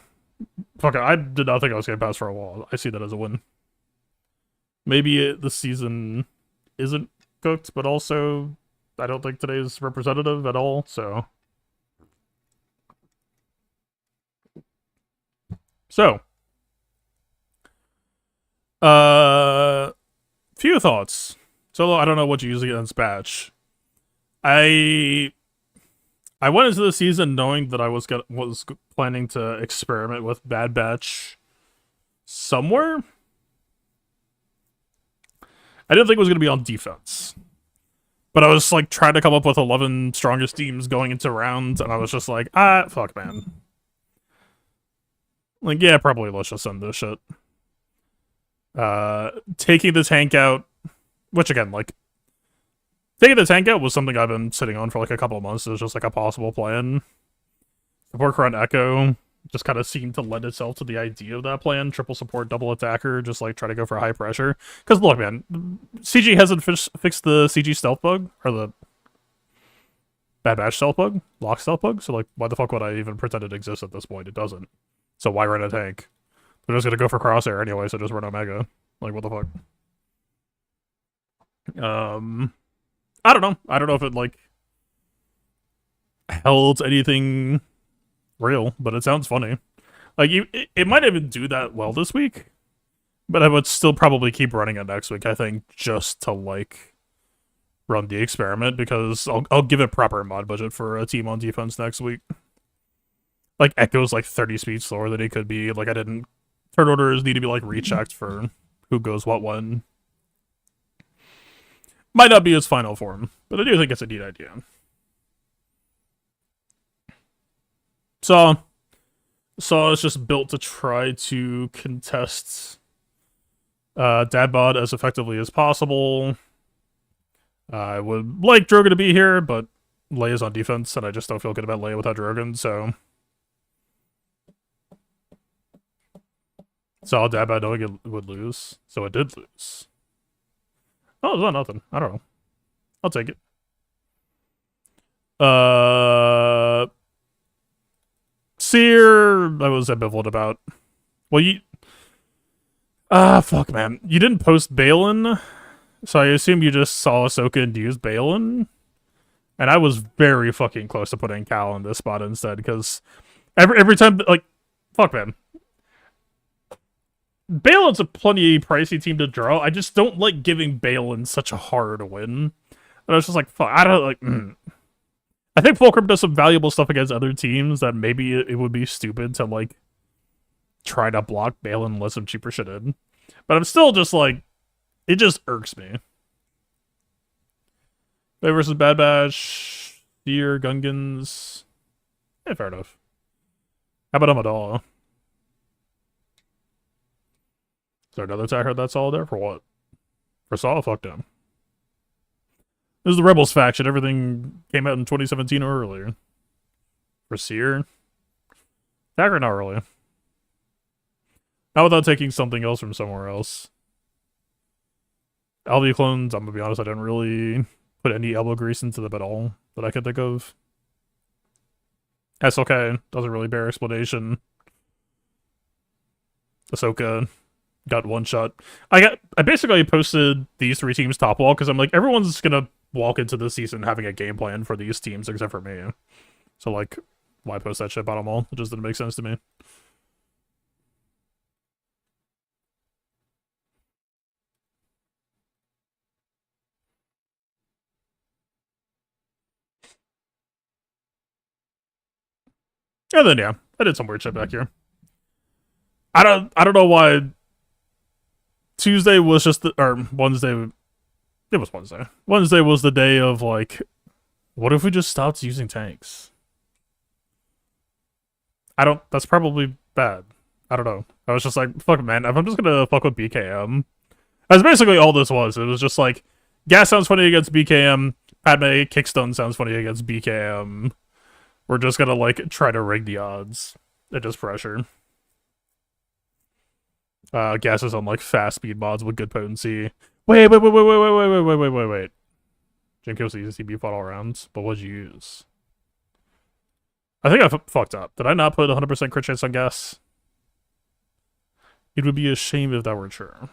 Fuck it, I did not think I was going to pass for a while. I see that as a win. Maybe the season isn't cooked, but also I don't think today's representative at all, so... So. Few thoughts. Solo, I don't know what you usually get in Spatch. I went into the season knowing that I was planning to experiment with Bad Batch somewhere. I didn't think it was going to be on defense. But I was, like, trying to come up with 11 strongest teams going into rounds, and I was just like, fuck, man. Like, yeah, probably let's just send this shit. Taking the tank out, which, again, like, taking the tank out was something I've been sitting on for, like, a couple of months. It was just, like, a possible plan. Support Run Echo just kind of seemed to lend itself to the idea of that plan. Triple support, double attacker, just, like, try to go for high pressure. Because, look, man, CG hasn't fixed the CG stealth bug, or the Bad Batch stealth bug, lock stealth bug, so, like, why the fuck would I even pretend it exists at this point? It doesn't. So why run a tank? They're just gonna go for crosshair anyway, so just run Omega. Like, what the fuck? I don't know. I don't know if it, like, held anything real, but it sounds funny. Like, it might even do that well this week, but I would still probably keep running it next week, I think, just to, like, run the experiment, because I'll give it proper mod budget for a team on defense next week. like Echo's like 30 speed slower than he could be. Like I didn't turn orders need to be like rechecked for who goes what when. Might not be his final form, but I do think it's a neat idea. So it's just built to try to contest dad bod as effectively as possible. I would like Drogon to be here, but Leia's on defense, and I just don't feel good about Leia without Drogon, so... So dad bod knowing it would lose, so it did lose. Oh, it's not nothing. I don't know. I'll take it. Seer, I was ambivalent about. Well, you... fuck, man. You didn't post Balin, so I assume you just saw Ahsoka and used Balin? And I was very fucking close to putting Cal in this spot instead, because every time, like, fuck, man. Balin's a plenty pricey team to draw. I just don't like giving Balin such a hard win. And I was just like, fuck, I don't, like, I think Fulcrum does some valuable stuff against other teams that maybe it would be stupid to, like, try to block Balin and let some cheaper shit in. But I'm still just, like, it just irks me. Bay versus Bad Batch, Deer, Gungans. Yeah, fair enough. How about Amidala? Is there another attacker that's all there? For what? For Saw? Fuck them. This is the Rebels faction. Everything came out in 2017 or earlier. For Seer? Attacker not really. Not without taking something else from somewhere else. LV clones, I'm gonna be honest, I didn't really put any elbow grease into them at all that I could think of. SLK doesn't really bear explanation. Ahsoka got one shot. I basically posted these three teams top wall because I'm like, everyone's gonna walk into this season having a game plan for these teams except for me. So like, why post that shit bottom wall? It just didn't make sense to me. And then yeah, I did some weird shit back here. I don't know why Tuesday was just or Wednesday. It was Wednesday. Wednesday was the day of like, what if we just stopped using tanks? That's probably bad. I don't know. I was just like, fuck man, if I'm just gonna fuck with BKM. That's basically all this was. It was just like, gas sounds funny against BKM, Padme kickstone sounds funny against BKM. We're just gonna, like, try to rig the odds. It just pressure. Gas is on, like, fast speed mods with good potency. Wait. Jim kills the CB fought all rounds, but what'd you use? I think I fucked up. Did I not put 100% crit chance on gas? It would be a shame if that were true.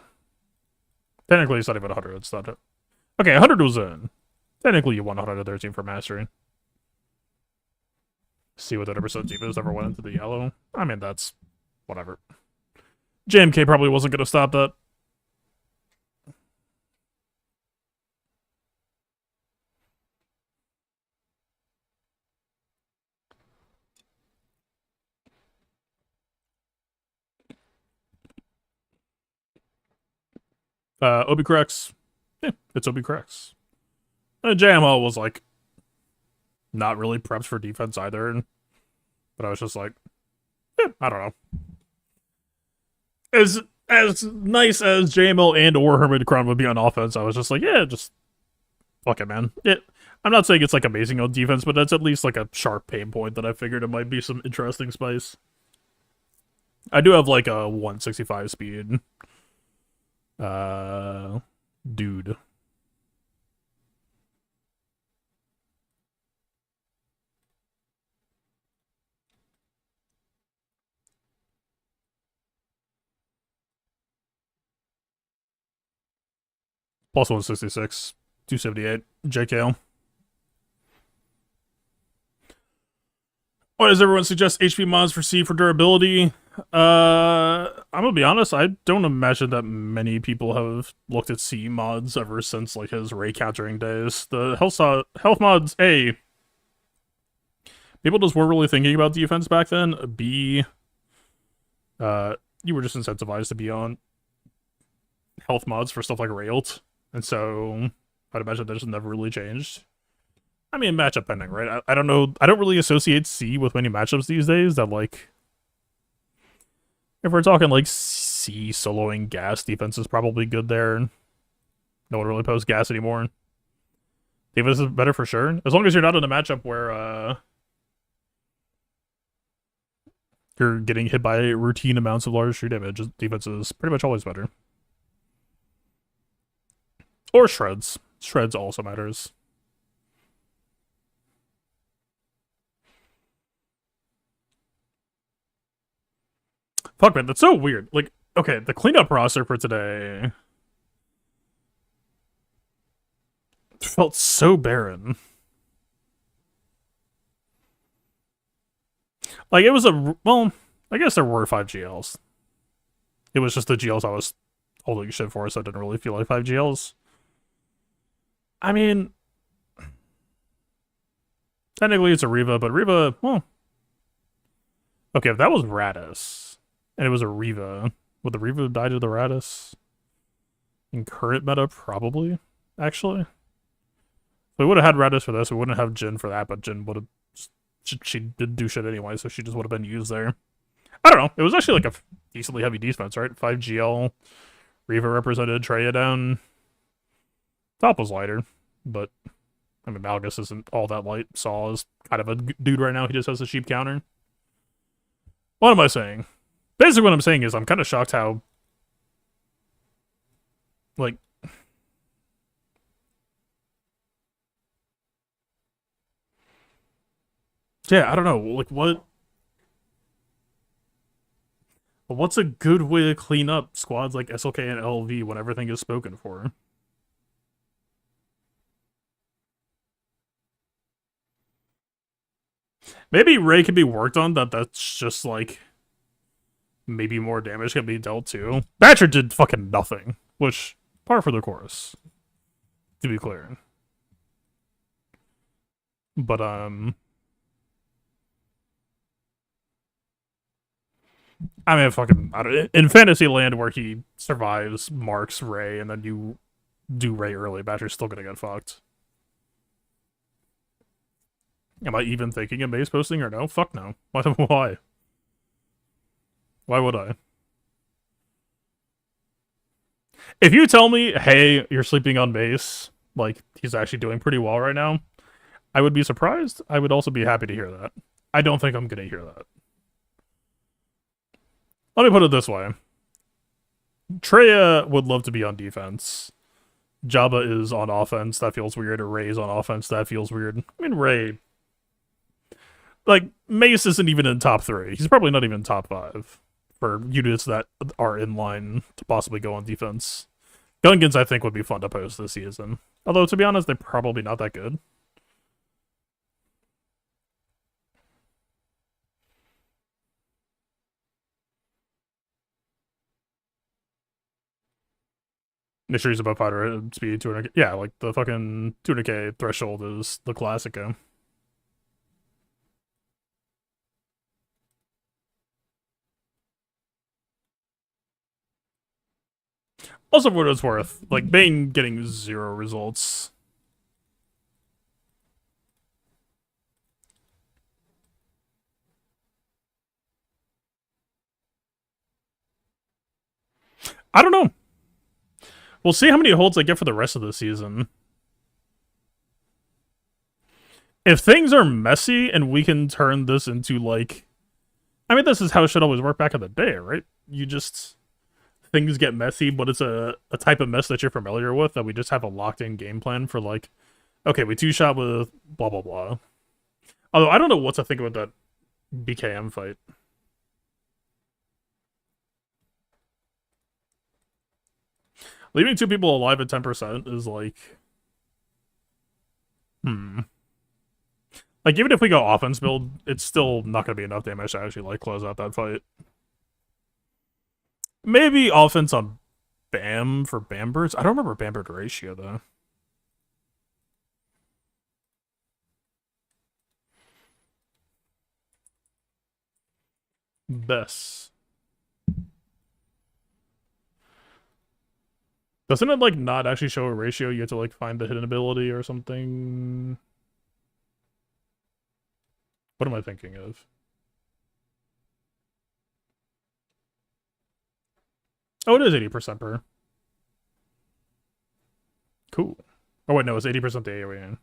Technically, it's not even 100. It's not. Okay, 100 was in. Technically, you won 113 for mastery. See what 100% defense ever went into the yellow. I mean, that's whatever. JMK probably wasn't going to stop that. Obi Crex. Yeah, it's Obi Crex. JMO was like not really prepped for defense either. But I was just like, yeah, I don't know. As nice as JML and or Hermit-Kron would be on offense, I was just like, yeah, just fuck it, man. I'm not saying it's like amazing on defense, but that's at least like a sharp pain point that I figured it might be some interesting spice. I do have like a 165 speed. Dude. Plus 166, 278, JKL. Why does everyone suggest HP mods for C for durability? I'm gonna be honest, I don't imagine that many people have looked at C mods ever since like his Ray countering days. The health mods, because People just weren't really thinking about defense back then. B, you were just incentivized to be on health mods for stuff like Rails, and so I'd imagine that just never really changed. I mean, matchup pending, right? I don't know. I don't really associate C with many matchups these days that, like, if we're talking, like, C soloing gas, defense is probably good there. No one really posts gas anymore. Defense is better for sure. As long as you're not in a matchup where, you're getting hit by routine amounts of large tree damage, defense is pretty much always better. Or shreds. Shreds also matters. Fuck, man, that's so weird. Like, okay, the cleanup roster for today felt so barren. Like, it was well, I guess there were 5 GLs. It was just the GLs I was holding shit for, so it didn't really feel like 5 GLs. I mean, technically it's a Reva, but Reva, well, okay, if that was Radis, and it was a Reva, would the Reva die to the Radis? In current meta, probably, actually. If we would have had Radis for this, we wouldn't have Jin for that, but Jin would have, she didn't do shit anyway, so she just would have been used there. I don't know, it was actually like a decently heavy defense, right? 5 GL, Reva represented, Traya down. Top was lighter, but I mean, Malgus isn't all that light. Saul is kind of a dude right now. He just has a sheep counter. What am I saying? Basically, what I'm saying is I'm kind of shocked how, like, yeah, I don't know. Like, what's a good way to clean up squads like SLK and LV when everything is spoken for? Maybe Rey can be worked on, that's just, like, maybe more damage can be dealt too. Batcher did fucking nothing, which, par for the course, to be clear. But, I mean, fucking, I don't, in Fantasyland where he survives, marks Rey, and then you do Rey early, Batcher's still gonna get fucked. Am I even thinking of base posting or no? Fuck no. Why? Why would I? If you tell me, hey, you're sleeping on base, like, he's actually doing pretty well right now, I would be surprised. I would also be happy to hear that. I don't think I'm gonna hear that. Let me put it this way. Traya would love to be on defense. Jabba is on offense, that feels weird. Rey's on offense, that feels weird. I mean, Rey, like, Mace isn't even in top 3. He's probably not even top 5 for units that are in line to possibly go on defense. Gungans, I think, would be fun to post this season. Although, to be honest, they're probably not that good. Make sure he's above fighter speed 200k. Yeah, like, the fucking 200k threshold is the classico. Also, for what it's worth, like, Bane getting 0 results. I don't know. We'll see how many holds I get for the rest of the season. If things are messy and we can turn this into, like... I mean, this is how it should always work back in the day, right? You just... Things get messy, but it's a type of mess that you're familiar with, that we just have a locked-in game plan for, like... Okay, we 2-shot with blah, blah, blah. Although, I don't know what to think about that BKM fight. Leaving 2 people alive at 10% is like... Like, even if we go offense build, it's still not going to be enough damage to actually, like, close out that fight. Maybe offense on Bam for Bambirds? I don't remember Bambird ratio, though. Bess. Doesn't it, like, not actually show a ratio? You have to, like, find the hidden ability or something? What am I thinking of? Oh, it is 80% per. Cool. Oh, wait, no, it's 80% the AoE.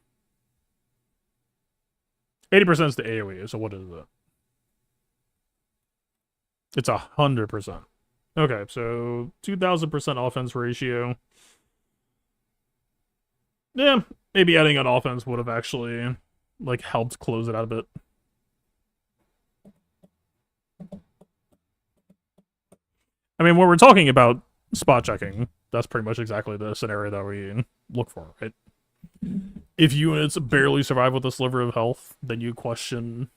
80% is the AoE, so what is it? It's 100%. Okay, so 2000% offense ratio. Yeah, maybe adding an offense would have actually, like, helped close it out a bit. I mean, when we're talking about spot checking, that's pretty much exactly the scenario that we look for, right? If units barely survive with a sliver of health, then you question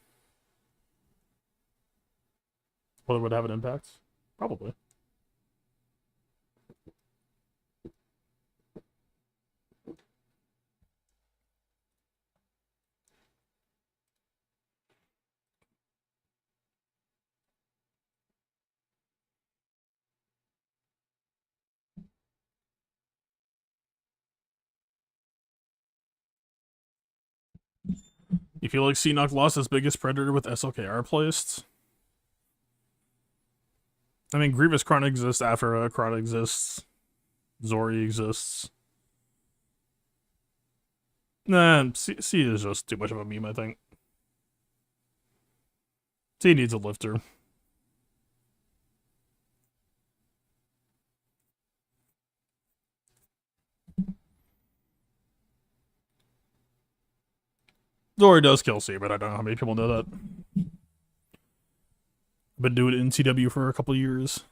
whether it would have an impact. Probably. You feel like Seanock lost his biggest predator with SLKR placed? I mean, Grievous Chronic exists, Aphra Chronic exists, Zori exists. Nah, C is just too much of a meme, I think. C needs a lifter. Zori does kill C, but I don't know how many people know that. I've been doing it in CW for a couple years.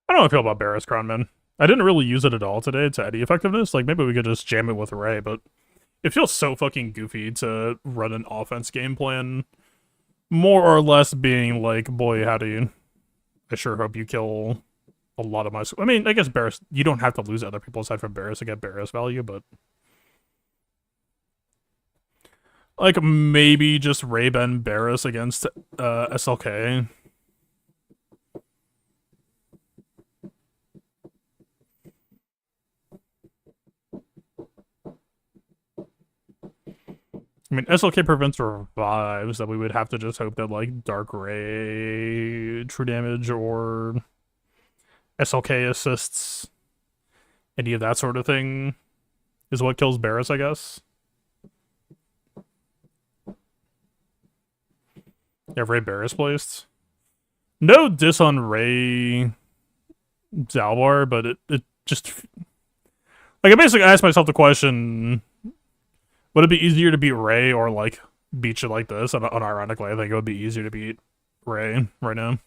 I don't know how I feel about Barris Cronman. I didn't really use it at all today to any effectiveness. Like, maybe we could just jam it with Rey, but it feels so fucking goofy to run an offense game plan. More or less being like, boy, howdy, I sure hope you kill a lot of my... I mean, I guess Barris, you don't have to lose other people aside from Barris to get Barris value, but... Like, maybe just Rey, Ben, Barris against SLK. I mean, SLK prevents revives, that we would have to just hope that, like, Dark Ray, True Damage, or SLK assists any of that sort of thing is what kills Barris, I guess. Yeah, Ray Barris placed. No diss on Ray Zalbar, but it just... Like, I basically asked myself the question... Would it be easier to beat Rey or, like, beat you like this? And unironically, I think it would be easier to beat Rey right now.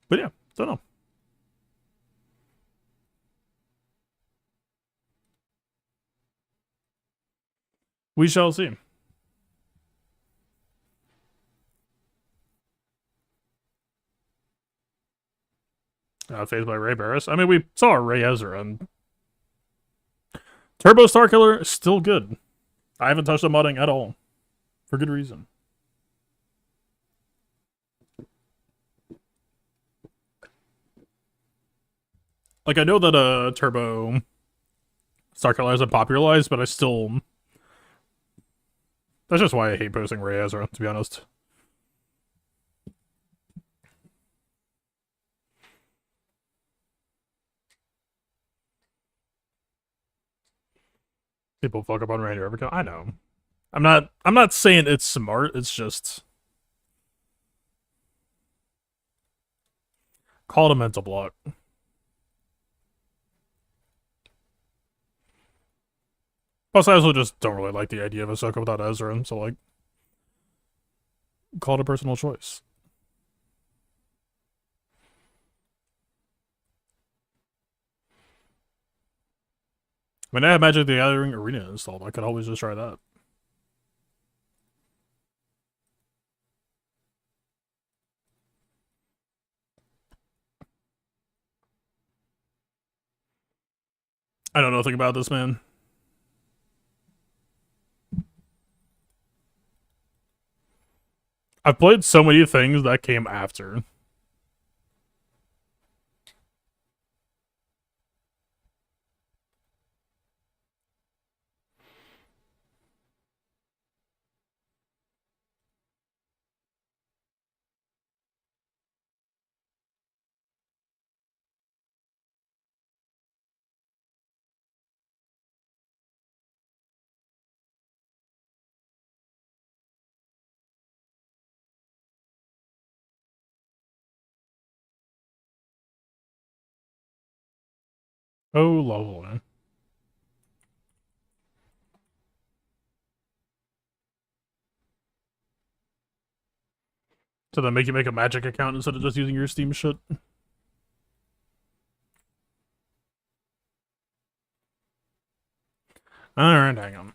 But yeah, don't know. We shall see. Phased by Ray Barris. I mean, we saw Ray Ezra, and Turbo Starkiller still good. I haven't touched the modding at all, for good reason. Like, I know that Turbo Starkiller hasn't popularized, but I still... That's just why I hate posting Ray Ezra, to be honest. People fuck up on Randy Overkill. I know. I'm not saying it's smart, it's just... Call it a mental block. Plus, I also just don't really like the idea of Ahsoka without Ezra, so, like... Call it a personal choice. I mean, I have Magic the Gathering Arena installed. I could always just try that. I don't know nothing about this, man. I've played so many things that came after. Oh, lovely. So they make you make a Magic account instead of just using your Steam shit. Alright, hang on.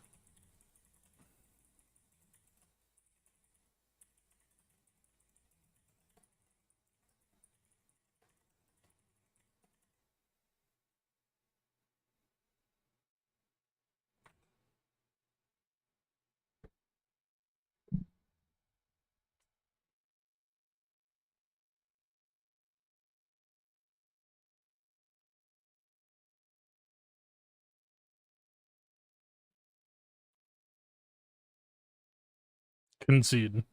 Concede.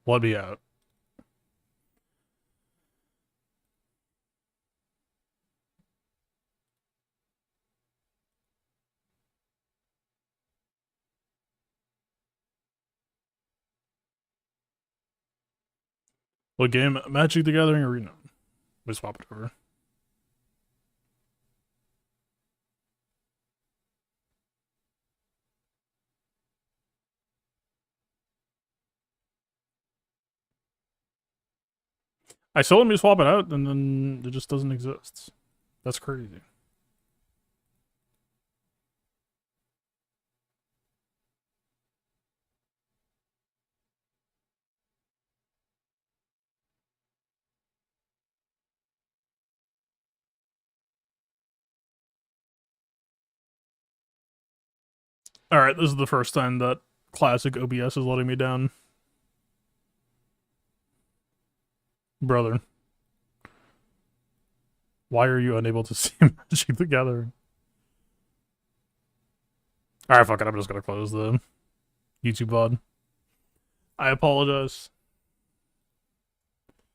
Let me out. What game? Magic the Gathering Arena. We swap it over. I still let me swap it out, and then it just doesn't exist. That's crazy. Alright, this is the first time that classic OBS is letting me down. Brother. Why are you unable to see Magic the Gathering? Alright, fuck it, I'm just gonna close the YouTube VOD. I apologize.